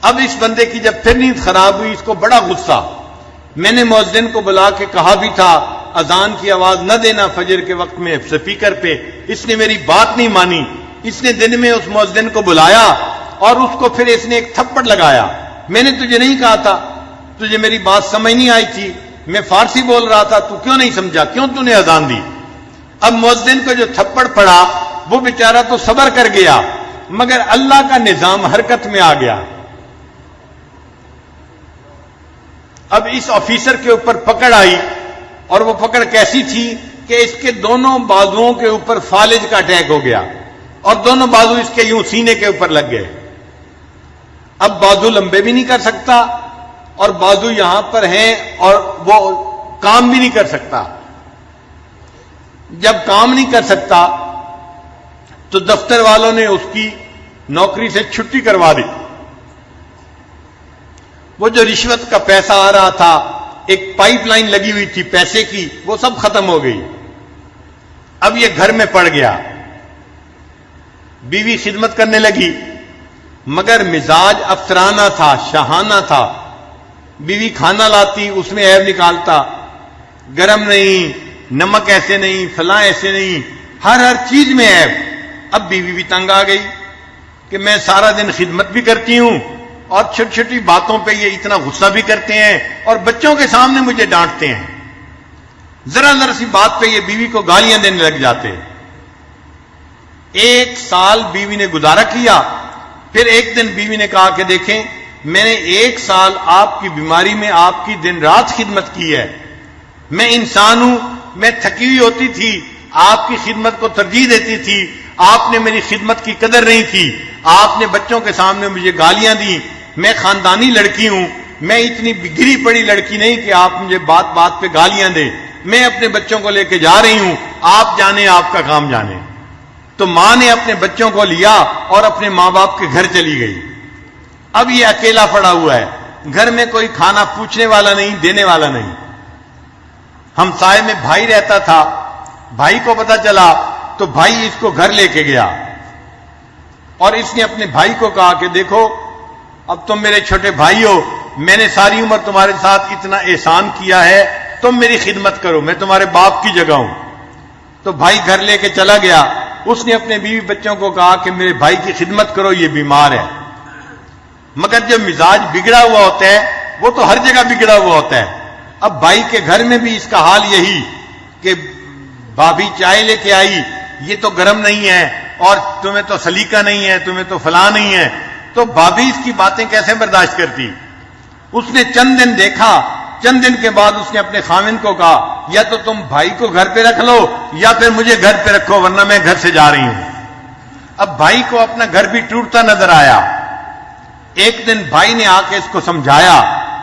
اب اس بندے کی جب پھر نیند خراب ہوئی، اس کو بڑا غصہ. میں نے مؤذن کو بلا کے کہا بھی تھا اذان کی آواز نہ دینا فجر کے وقت میں سپیکر پہ، اس نے میری بات نہیں مانی. اس نے دن میں اس مؤذن کو بلایا اور اس کو پھر اس نے ایک تھپڑ لگایا. میں نے تجھے نہیں کہا تھا؟ تجھے میری بات سمجھ نہیں آئی تھی؟ میں فارسی بول رہا تھا، تو کیوں نہیں سمجھا؟ کیوں تو نے اذان دی؟ اب مؤذن کو جو تھپڑ پڑا وہ بیچارہ تو صبر کر گیا، مگر اللہ کا نظام حرکت میں آ گیا. اب اس آفیسر کے اوپر پکڑ آئی، اور وہ پکڑ کیسی تھی کہ اس کے دونوں بازوؤں کے اوپر فالج کا اٹیک ہو گیا اور دونوں بازو اس کے یوں سینے کے اوپر لگ گئے. اب بازو لمبے بھی نہیں کر سکتا اور بازو یہاں پر ہیں اور وہ کام بھی نہیں کر سکتا. جب کام نہیں کر سکتا تو دفتر والوں نے اس کی نوکری سے چھٹی کروا دی. وہ جو رشوت کا پیسہ آ رہا تھا، ایک پائپ لائن لگی ہوئی تھی پیسے کی، وہ سب ختم ہو گئی. اب یہ گھر میں پڑ گیا. بیوی خدمت کرنے لگی مگر مزاج افسرانہ تھا، شاہانہ تھا. بیوی کھانا لاتی، اس میں عیب نکالتا، گرم نہیں، نمک ایسے نہیں، فلاں ایسے نہیں، ہر چیز میں عیب. اب بیوی بھی تنگ آ گئی کہ میں سارا دن خدمت بھی کرتی ہوں اور چھوٹی چھوٹی باتوں پہ یہ اتنا غصہ بھی کرتے ہیں اور بچوں کے سامنے مجھے ڈانٹتے ہیں. ذرا ذرا سی بات پہ یہ بیوی کو گالیاں دینے لگ جاتے. 1 سال بیوی نے گزارا کیا. پھر ایک دن بیوی نے کہا کہ دیکھیں، میں نے 1 سال آپ کی بیماری میں آپ کی دن رات خدمت کی ہے. میں انسان ہوں، میں تھکی ہوئی ہوتی تھی، آپ کی خدمت کو ترجیح دیتی تھی، آپ نے میری خدمت کی قدر نہیں کی، آپ نے بچوں کے سامنے مجھے گالیاں دی. میں خاندانی لڑکی ہوں، میں اتنی گری پڑی لڑکی نہیں کہ آپ مجھے بات بات پہ گالیاں دیں. میں اپنے بچوں کو لے کے جا رہی ہوں، آپ جانے، آپ کا کام جانے. تو ماں نے اپنے بچوں کو لیا اور اپنے ماں باپ کے گھر چلی گئی. اب یہ اکیلا پڑا ہوا ہے، گھر میں کوئی کھانا پوچھنے والا نہیں، دینے والا نہیں. ہمسائے میں بھائی رہتا تھا، بھائی کو پتا چلا تو بھائی اس کو گھر لے کے گیا اور اس نے اپنے بھائی کو کہا کہ دیکھو، اب تم میرے چھوٹے بھائی ہو، میں نے ساری عمر تمہارے ساتھ اتنا احسان کیا ہے، تم میری خدمت کرو، میں تمہارے باپ کی جگہ ہوں. تو بھائی گھر لے کے چلا گیا. اس نے اپنے بیوی بچوں کو کہا کہ میرے بھائی کی خدمت کرو، یہ بیمار ہے. مگر جب مزاج بگڑا ہوا ہوتا ہے وہ تو ہر جگہ بگڑا ہوا ہوتا ہے. اب بھائی کے گھر میں بھی اس کا حال یہی کہ بھابھی چائے لے کے آئی، یہ تو گرم نہیں ہے، اور تمہیں تو سلیقہ نہیں ہے، تمہیں تو فلاں نہیں ہے. تو بھابھی اس کی باتیں کیسے برداشت کرتی؟ اس نے چند دن دیکھا، چند دن کے بعد اس نے اپنے خاوند کو کہا یا تو تم بھائی کو گھر پہ رکھ لو یا پھر مجھے گھر پہ رکھو، ورنہ میں گھر سے جا رہی ہوں. اب بھائی کو اپنا گھر بھی ٹوٹتا نظر آیا. ایک دن بھائی نے آ کے اس کو سمجھایا،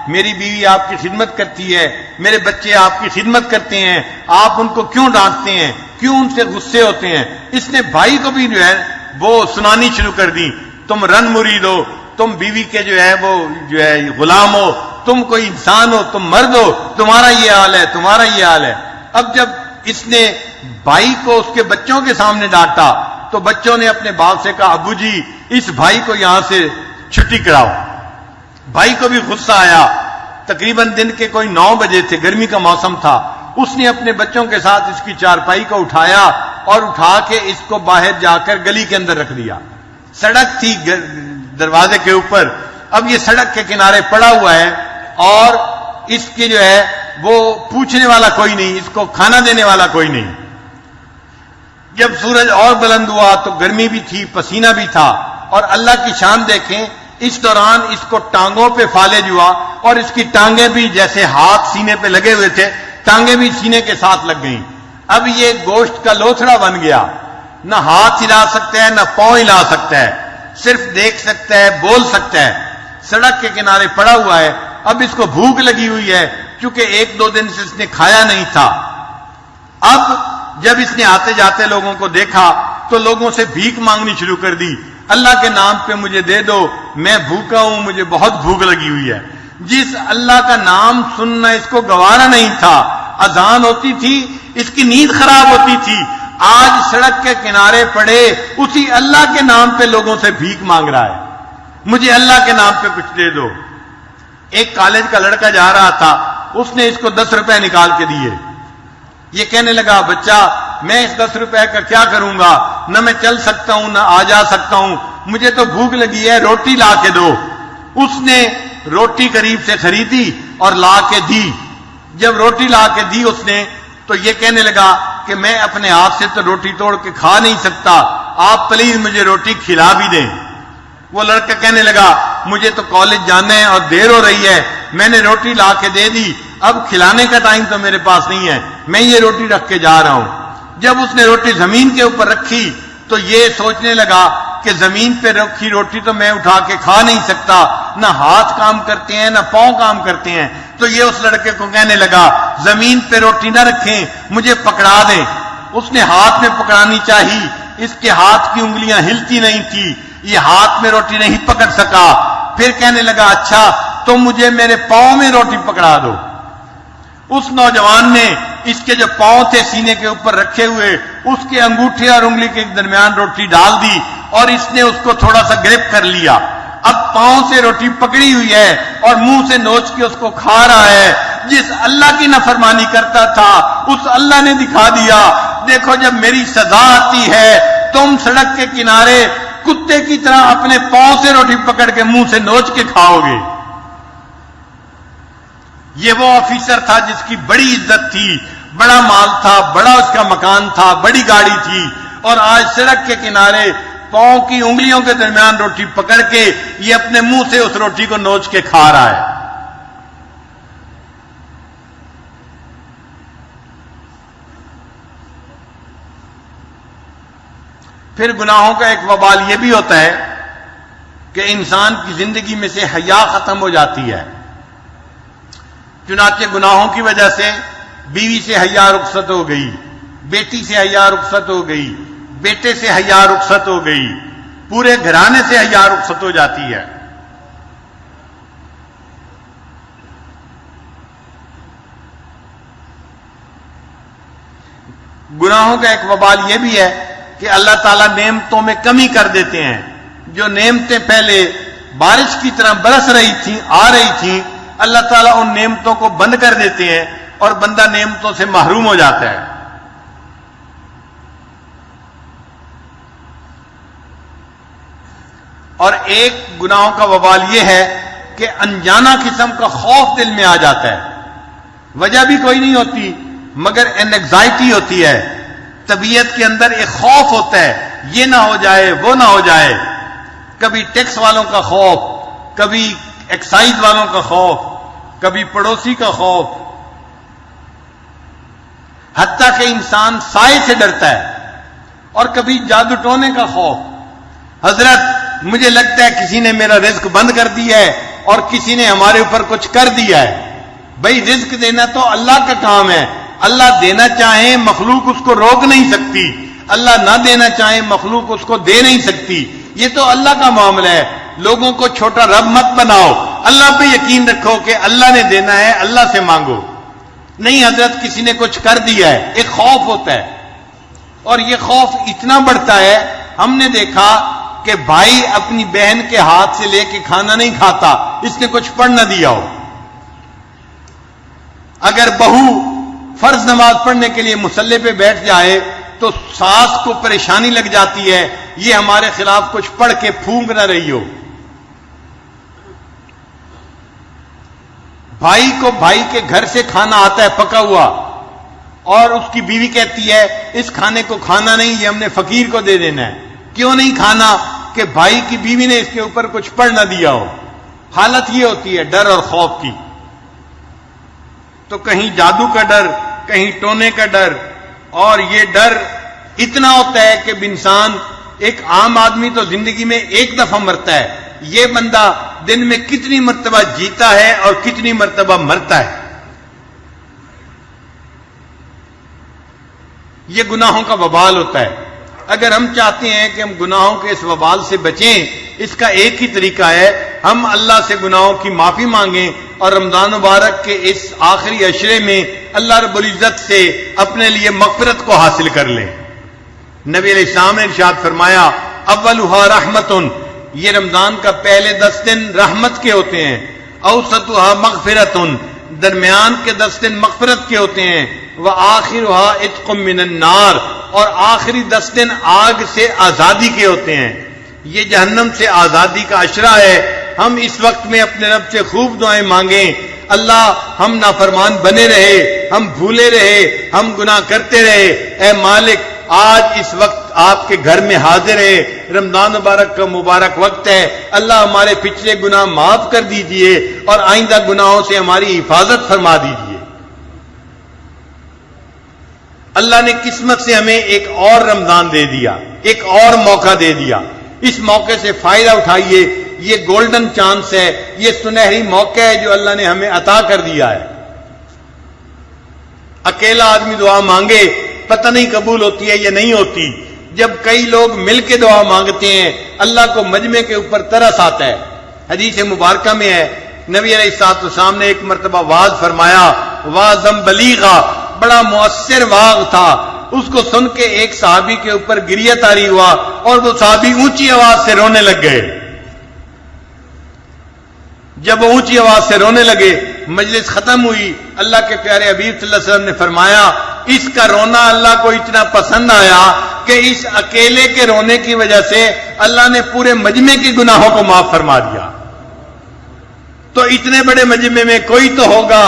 میری بیوی آپ کی خدمت کرتی ہے، میرے بچے آپ کی خدمت کرتے ہیں، آپ ان کو کیوں ڈانٹتے ہیں، کیوں ان سے غصے ہوتے ہیں؟ اس نے بھائی کو بھی جو ہے وہ سنانی شروع کر دی. تم رن مرید ہو، تم بیوی کے جو ہے وہ جو ہے غلام ہو، تم کوئی انسان ہو، تم مرد ہو، تمہارا یہ حال ہے، تمہارا یہ حال ہے. اب جب اس نے بھائی کو اس کے بچوں کے سامنے ڈانٹا تو بچوں نے اپنے باپ سے کہا ابو جی اس بھائی کو یہاں سے چھٹی کراؤ. بھائی کو بھی غصہ آیا. تقریباً دن کے کوئی 9 بجے تھے، گرمی کا موسم تھا. اس نے اپنے بچوں کے ساتھ اس کی چارپائی کو اٹھایا اور اٹھا کے اس کو باہر جا کر گلی کے اندر رکھ دیا. سڑک تھی دروازے کے اوپر. اب یہ سڑک کے کنارے پڑا ہوا ہے اور اس کے جو ہے وہ پوچھنے والا کوئی نہیں، اس کو کھانا دینے والا کوئی نہیں. جب سورج اور بلند ہوا تو گرمی بھی تھی، پسینہ بھی تھا، اور اللہ کی شان دیکھیں اس دوران اس کو ٹانگوں پہ فالج ہوا اور اس کی ٹانگیں بھی جیسے ہاتھ سینے پہ لگے ہوئے تھے، ٹانگیں بھی سینے کے ساتھ لگ گئیں. اب یہ گوشت کا لوتھڑا بن گیا، نہ ہاتھ ہلا سکتا ہے نہ پاؤں ہلا سکتا ہے، صرف دیکھ سکتا ہے، بول سکتا ہے. سڑک کے کنارے پڑا ہوا ہے. اب اس کو بھوک لگی ہوئی ہے کیونکہ 1-2 دن سے اس نے کھایا نہیں تھا. اب جب اس نے آتے جاتے لوگوں کو دیکھا تو لوگوں سے بھیک مانگنی شروع کر دی. اللہ کے نام پہ مجھے دے دو، میں بھوکا ہوں، مجھے بہت بھوک لگی ہوئی ہے. جس اللہ کا نام سننا اس کو گوارا نہیں تھا، اذان ہوتی تھی اس کی نیند خراب ہوتی تھی، آج سڑک کے کنارے پڑے اسی اللہ کے نام پہ لوگوں سے بھیک مانگ رہا ہے، مجھے اللہ کے نام پہ کچھ دے دو. ایک کالج کا لڑکا جا رہا تھا، اس نے اس کو 10 روپے نکال کے دیے. یہ کہنے لگا بچہ میں اس 10 روپے کا کیا کروں گا، نہ میں چل سکتا ہوں نہ آ جا سکتا ہوں، مجھے تو بھوک لگی ہے، روٹی لا کے دو. اس نے روٹی قریب سے خریدی اور لا کے دی. جب روٹی لا کے دی اس نے تو یہ کہنے لگا کہ میں اپنے ہاتھ سے تو روٹی توڑ کے کھا نہیں سکتا، آپ پلیز مجھے روٹی کھلا بھی دیں. وہ لڑکا کہنے لگا مجھے تو کالج جانا ہے اور دیر ہو رہی ہے، میں نے روٹی لا کے دے دی، اب کھلانے کا ٹائم تو میرے پاس نہیں ہے، میں یہ روٹی رکھ کے جا رہا ہوں. جب اس نے روٹی زمین کے اوپر رکھی تو یہ سوچنے لگا کہ زمین پہ رکھی روٹی تو میں اٹھا کے کھا نہیں سکتا، نہ ہاتھ کام کرتے ہیں نہ پاؤں کام کرتے ہیں. تو یہ اس لڑکے کو کہنے لگا زمین پہ روٹی نہ رکھیں، مجھے پکڑا دیں. اس نے ہاتھ میں پکڑانی چاہی، اس کے ہاتھ کی انگلیاں ہلتی نہیں تھی، یہ ہاتھ میں روٹی نہیں پکڑ سکا. پھر کہنے لگا اچھا تم مجھے میرے پاؤں میں روٹی پکڑا دو. اس نوجوان نے اس کے جو پاؤں تھے سینے کے اوپر رکھے ہوئے، اس کے انگوٹھے اور انگلی کے درمیان روٹی ڈال دی اور اس نے اس کو تھوڑا سا گرپ کر لیا. اب پاؤں سے روٹی پکڑی ہوئی ہے اور منہ سے نوچ کے اس کو کھا رہا ہے. جس اللہ کی نافرمانی کرتا تھا اس اللہ نے دکھا دیا، دیکھو جب میری سزا آتی ہے تم سڑک کے کنارے کتے کی طرح اپنے پاؤں سے روٹی پکڑ کے منہ سے نوچ کے کھاؤ گے. یہ وہ آفیسر تھا جس کی بڑی عزت تھی، بڑا مال تھا، بڑا اس کا مکان تھا، بڑی گاڑی تھی، اور آج سڑک کے کنارے پاؤں کی انگلیوں کے درمیان روٹی پکڑ کے یہ اپنے منہ سے اس روٹی کو نوچ کے کھا رہا ہے. پھر گناہوں کا ایک وبال یہ بھی ہوتا ہے کہ انسان کی زندگی میں سے حیا ختم ہو جاتی ہے. چنانچہ گناہوں کی وجہ سے بیوی سے حیا رخصت ہو گئی، بیٹی سے حیا رخصت ہو گئی، بیٹے سے حیا رخصت ہو گئی، پورے گھرانے سے حیا رخصت ہو جاتی ہے. گناہوں کا ایک وبال یہ بھی ہے کہ اللہ تعالیٰ نعمتوں میں کمی کر دیتے ہیں. جو نعمتیں پہلے بارش کی طرح برس رہی تھیں، آ رہی تھیں، اللہ تعالیٰ ان نعمتوں کو بند کر دیتے ہیں اور بندہ نعمتوں سے محروم ہو جاتا ہے. اور ایک گناہوں کا وبال یہ ہے کہ انجانا قسم کا خوف دل میں آ جاتا ہے، وجہ بھی کوئی نہیں ہوتی مگر اینگزائٹی ہوتی ہے، طبیعت کے اندر ایک خوف ہوتا ہے، یہ نہ ہو جائے وہ نہ ہو جائے، کبھی ٹیکس والوں کا خوف، کبھی ایکسائز والوں کا خوف، کبھی پڑوسی کا خوف، حتیٰ کہ انسان سائے سے ڈرتا ہے، اور کبھی جادو ٹونے کا خوف۔ حضرت مجھے لگتا ہے کسی نے میرا رزق بند کر دیا ہے اور کسی نے ہمارے اوپر کچھ کر دیا ہے۔ بھئی رزق دینا تو اللہ کا کام ہے، اللہ دینا چاہیں مخلوق اس کو روک نہیں سکتی، اللہ نہ دینا چاہیں مخلوق اس کو دے نہیں سکتی، یہ تو اللہ کا معاملہ ہے۔ لوگوں کو چھوٹا رب مت بناؤ، اللہ پہ یقین رکھو کہ اللہ نے دینا ہے، اللہ سے مانگو۔ نہیں حضرت کسی نے کچھ کر دیا ہے، ایک خوف ہوتا ہے، اور یہ خوف اتنا بڑھتا ہے، ہم نے دیکھا کہ بھائی اپنی بہن کے ہاتھ سے لے کے کھانا نہیں کھاتا، اس نے کچھ پڑھ نہ دیا ہو۔ اگر بہو فرض نماز پڑھنے کے لیے مصلی پہ بیٹھ جائے تو ساس کو پریشانی لگ جاتی ہے، یہ ہمارے خلاف کچھ پڑھ کے پھونک نہ رہی ہو۔ بھائی کو بھائی کے گھر سے کھانا آتا ہے پکا ہوا، اور اس کی بیوی کہتی ہے اس کھانے کو کھانا نہیں، یہ ہم نے فقیر کو دے دینا ہے۔ کیوں نہیں کھانا؟ کہ بھائی کی بیوی نے اس کے اوپر کچھ پڑھ نہ دیا ہو۔ حالت یہ ہوتی ہے ڈر اور خوف کی۔ تو کہیں جادو کا ڈر، کہیں ٹونے کا ڈر، اور یہ ڈر اتنا ہوتا ہے کہ انسان، ایک عام آدمی تو زندگی میں ایک دفعہ مرتا ہے، یہ بندہ دن میں کتنی مرتبہ جیتا ہے اور کتنی مرتبہ مرتا ہے۔ یہ گناہوں کا وبال ہوتا ہے۔ اگر ہم چاہتے ہیں کہ ہم گناہوں کے اس وبال سے بچیں، اس کا ایک ہی طریقہ ہے، ہم اللہ سے گناہوں کی معافی مانگیں اور رمضان مبارک کے اس آخری عشرے میں اللہ رب العزت سے اپنے لیے مغفرت کو حاصل کر لیں۔ نبی علیہ السلام نے ارشاد فرمایا اولھا رحمتن، یہ رمضان کا پہلے 10 دن رحمت کے ہوتے ہیں، اوسطھا مغفرتن، درمیان کے 10 دن مغفرت کے ہوتے ہیں، وآخرھا عتق من النار، اور آخری 10 دن آگ سے آزادی کے ہوتے ہیں۔ یہ جہنم سے آزادی کا عشرہ ہے۔ ہم اس وقت میں اپنے رب سے خوب دعائیں مانگیں، اللہ ہم نافرمان بنے رہے، ہم بھولے رہے، ہم گناہ کرتے رہے، اے مالک آج اس وقت آپ کے گھر میں حاضر ہے، رمضان مبارک کا مبارک وقت ہے، اللہ ہمارے پچھلے گناہ معاف کر دیجئے اور آئندہ گناہوں سے ہماری حفاظت فرما دیجئے۔ اللہ نے قسمت سے ہمیں ایک اور رمضان دے دیا، ایک اور موقع دے دیا، اس موقع سے فائدہ اٹھائیے۔ یہ گولڈن چانس ہے، یہ سنہری موقع ہے جو اللہ نے ہمیں عطا کر دیا ہے۔ اکیلا آدمی دعا مانگے پتہ نہیں قبول ہوتی ہے یا نہیں ہوتی، جب کئی لوگ مل کے دعا مانگتے ہیں اللہ کو مجمع کے اوپر ترس آتا ہے۔ حدیث مبارکہ میں ہے نبی علیہ الصلوۃ والسلام نے ایک مرتبہ واعظ فرمایا، واعظم بلیغا، بڑا مؤثر واعظ تھا، اس کو سن کے ایک صحابی کے اوپر گریہ طاری ہوا اور وہ صحابی اونچی آواز سے رونے لگ گئے۔ جب وہ اونچی آواز سے رونے لگے، مجلس ختم ہوئی، اللہ کے پیارے حبیب صلی اللہ علیہ وسلم نے فرمایا اس کا رونا اللہ کو اتنا پسند آیا کہ اس اکیلے کے رونے کی وجہ سے اللہ نے پورے مجمع کے گناہوں کو معاف فرما دیا۔ تو اتنے بڑے مجمع میں کوئی تو ہوگا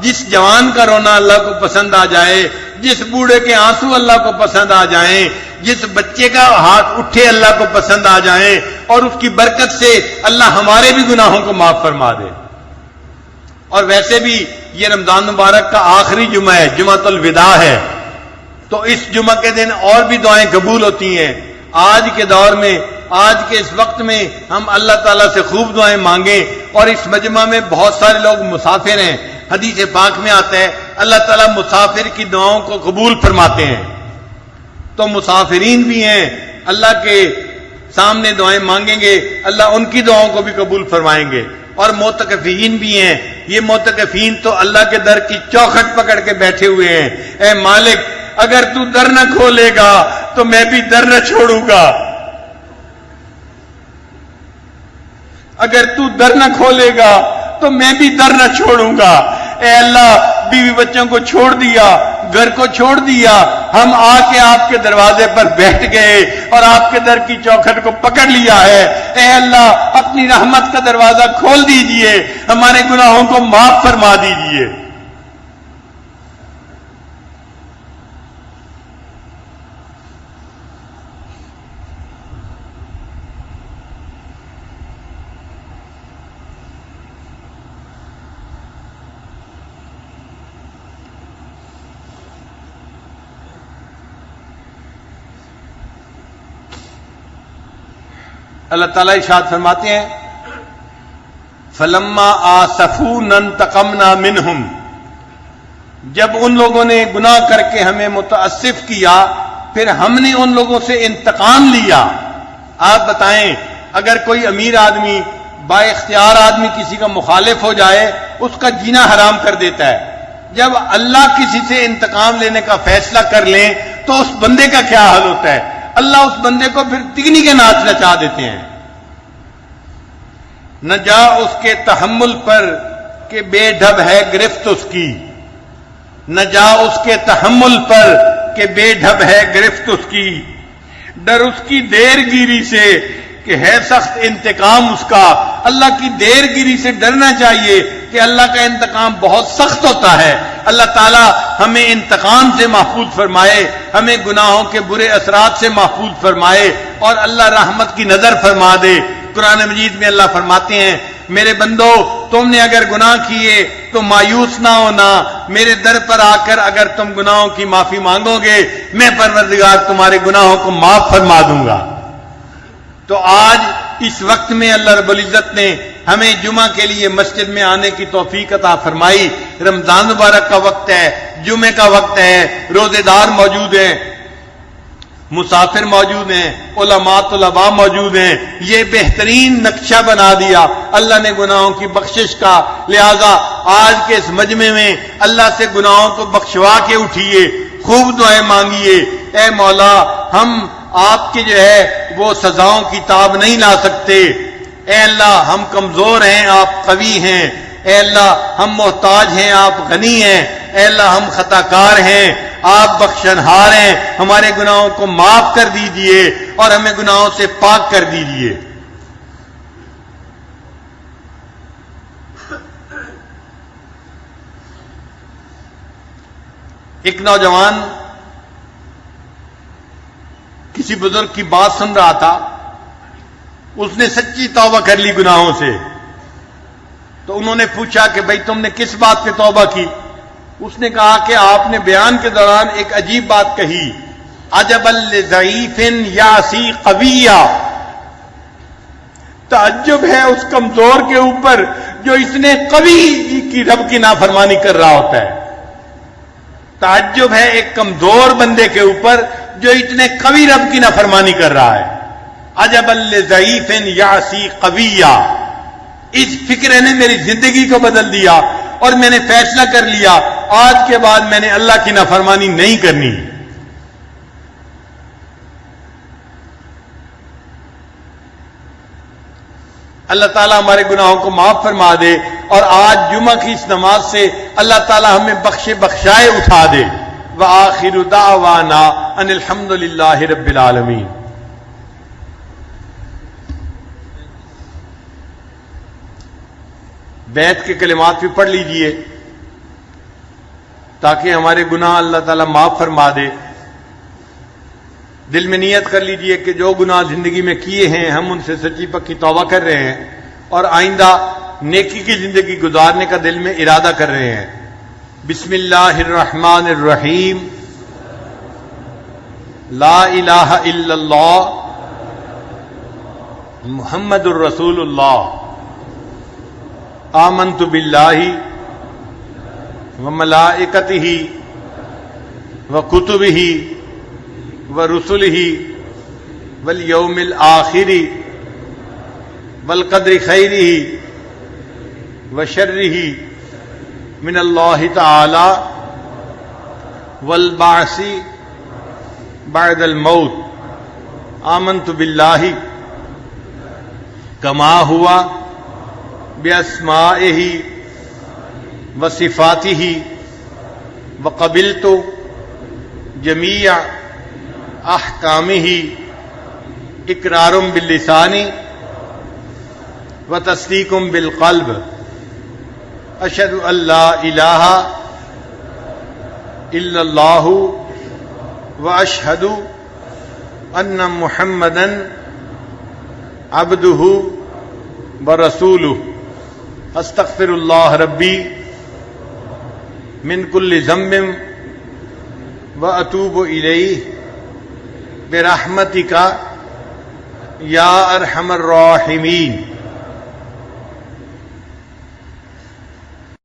جس جوان کا رونا اللہ کو پسند آ جائے، جس بوڑھے کے آنسو اللہ کو پسند آ جائیں، جس بچے کا ہاتھ اٹھے اللہ کو پسند آ جائیں، اور اس کی برکت سے اللہ ہمارے بھی گناہوں کو معاف فرما دے۔ اور ویسے بھی یہ رمضان مبارک کا آخری جمعہ ہے، جمعۃ الوداع ہے، تو اس جمعہ کے دن اور بھی دعائیں قبول ہوتی ہیں۔ آج کے دور میں، آج کے اس وقت میں ہم اللہ تعالیٰ سے خوب دعائیں مانگیں، اور اس مجمع میں بہت سارے لوگ مسافر ہیں۔ حدیث پاک میں آتا ہے اللہ تعالیٰ مسافر کی دعاؤں کو قبول فرماتے ہیں، تو مسافرین بھی ہیں، اللہ کے سامنے دعائیں مانگیں گے، اللہ ان کی دعاؤں کو بھی قبول فرمائیں گے۔ اور معتکفین بھی ہیں، یہ معتکفین تو اللہ کے در کی چوکھٹ پکڑ کے بیٹھے ہوئے ہیں، اے مالک اگر تو در نہ کھولے گا تو میں بھی در نہ چھوڑوں گا، اگر تو در نہ کھولے گا تو میں بھی در نہ چھوڑوں گا۔ اے اللہ بیوی بچوں کو چھوڑ دیا، گھر کو چھوڑ دیا، ہم آ کے آپ کے دروازے پر بیٹھ گئے اور آپ کے در کی چوکھٹ کو پکڑ لیا ہے۔ اے اللہ اپنی رحمت کا دروازہ کھول دیجئے، ہمارے گناہوں کو معاف فرما دیجئے۔ اللہ تعالیٰ ارشاد فرماتے ہیں فَلَمَّا آسَفُونَا انتَقَمْنَا مِنْهُمْ، جب ان لوگوں نے گناہ کر کے ہمیں متاسف کیا پھر ہم نے ان لوگوں سے انتقام لیا۔ آپ بتائیں اگر کوئی امیر آدمی با اختیار آدمی کسی کا مخالف ہو جائے اس کا جینا حرام کر دیتا ہے، جب اللہ کسی سے انتقام لینے کا فیصلہ کر لیں تو اس بندے کا کیا حال ہوتا ہے؟ اللہ اس بندے کو پھر تگنی کے ناچ نچا دیتے ہیں۔ نہ جا اس کے تحمل پر کہ بے ڈھب ہے گرفت اس کی، نہ جا اس کے تحمل پر کہ بے ڈھب ہے گرفت اس کی، ڈر اس کی دیر گیری سے کہ ہے سخت انتقام اس کا۔ اللہ کی دیر گیری سے ڈرنا چاہیے کہ اللہ کا انتقام بہت سخت ہوتا ہے۔ اللہ تعالیٰ ہمیں انتقام سے محفوظ فرمائے، ہمیں گناہوں کے برے اثرات سے محفوظ فرمائے اور اللہ رحمت کی نظر فرما دے۔ قرآن مجید میں اللہ فرماتے ہیں میرے بندو تم نے اگر گناہ کیے تو مایوس نہ ہونا، میرے در پر آ کر اگر تم گناہوں کی معافی مانگو گے میں پروردگار تمہارے گناہوں کو معاف فرما دوں گا۔ تو آج اس وقت میں اللہ رب العزت نے ہمیں جمعہ کے لیے مسجد میں آنے کی توفیق عطا فرمائی۔ رمضان مبارک کا وقت ہے، جمعے کا وقت ہے، روزے دار موجود ہیں، مسافر موجود ہیں، علماء طلباء موجود ہیں، یہ بہترین نقشہ بنا دیا اللہ نے گناہوں کی بخشش کا۔ لہذا آج کے اس مجمع میں اللہ سے گناہوں کو بخشوا کے اٹھیے، خوب دعائیں مانگیے۔ اے مولا ہم آپ کی جو ہے وہ سزاؤں کی تاب نہیں لا سکتے، اے اللہ ہم کمزور ہیں آپ قوی ہیں، اے اللہ ہم محتاج ہیں آپ غنی ہیں، اے اللہ ہم خطا کار ہیں آپ بخشنہار ہیں، ہمارے گناہوں کو معاف کر دیجئے اور ہمیں گناہوں سے پاک کر دیجئے۔ ایک نوجوان کسی بزرگ کی بات سن رہا تھا، اس نے سچی توبہ کر لی گناہوں سے، تو انہوں نے پوچھا کہ بھئی تم نے کس بات پہ توبہ کی؟ اس نے کہا کہ آپ نے بیان کے دوران ایک عجیب بات کہی، عجبا لضعیف یعصی قویا، تعجب ہے اس کمزور کے اوپر جو اتنے قوی کی رب کی نافرمانی کر رہا ہوتا ہے۔ تعجب ہے ایک کمزور بندے کے اوپر جو اتنے قوی رب کی نافرمانی کر رہا ہے۔ عجبا لضعیف یعصی قویا، اس فکر نے میری زندگی کو بدل دیا اور میں نے فیصلہ کر لیا آج کے بعد میں نے اللہ کی نافرمانی نہیں کرنی۔ اللہ تعالیٰ ہمارے گناہوں کو معاف فرما دے اور آج جمعہ کی اس نماز سے اللہ تعالیٰ ہمیں بخشائے اٹھا دے۔ وآخر دعوانا ان الحمد للہ رب العالمین۔ بیعت کے کلمات بھی پڑھ لیجئے تاکہ ہمارے گناہ اللہ تعالیٰ معاف فرما دے۔ دل میں نیت کر لیجئے کہ جو گناہ زندگی میں کیے ہیں ہم ان سے سچی پکی توبہ کر رہے ہیں اور آئندہ نیکی کی زندگی گزارنے کا دل میں ارادہ کر رہے ہیں۔ بسم اللہ الرحمن الرحیم، لا الہ الا اللہ محمد الرسول اللہ، آمنت باللہ وملائکتہ وکتبہ ورسلہ والیوم الآخر والقدر خیرہ وشرہ من اللہ تعالی والبعث بعد الموت، آمنت باللہ کما ہوا بأسمائہ وصفاتہ وقبلت جمیع احکامہ اقرار باللسان و تصدیق بالقلب اشہد ان لا الہ الا اللہ و اشہد ان محمدا عبدہ ورسولہ استغفر اللہ ربی من کل ذنب واتوب الیہ برحمتک یا ارحم الراحمین.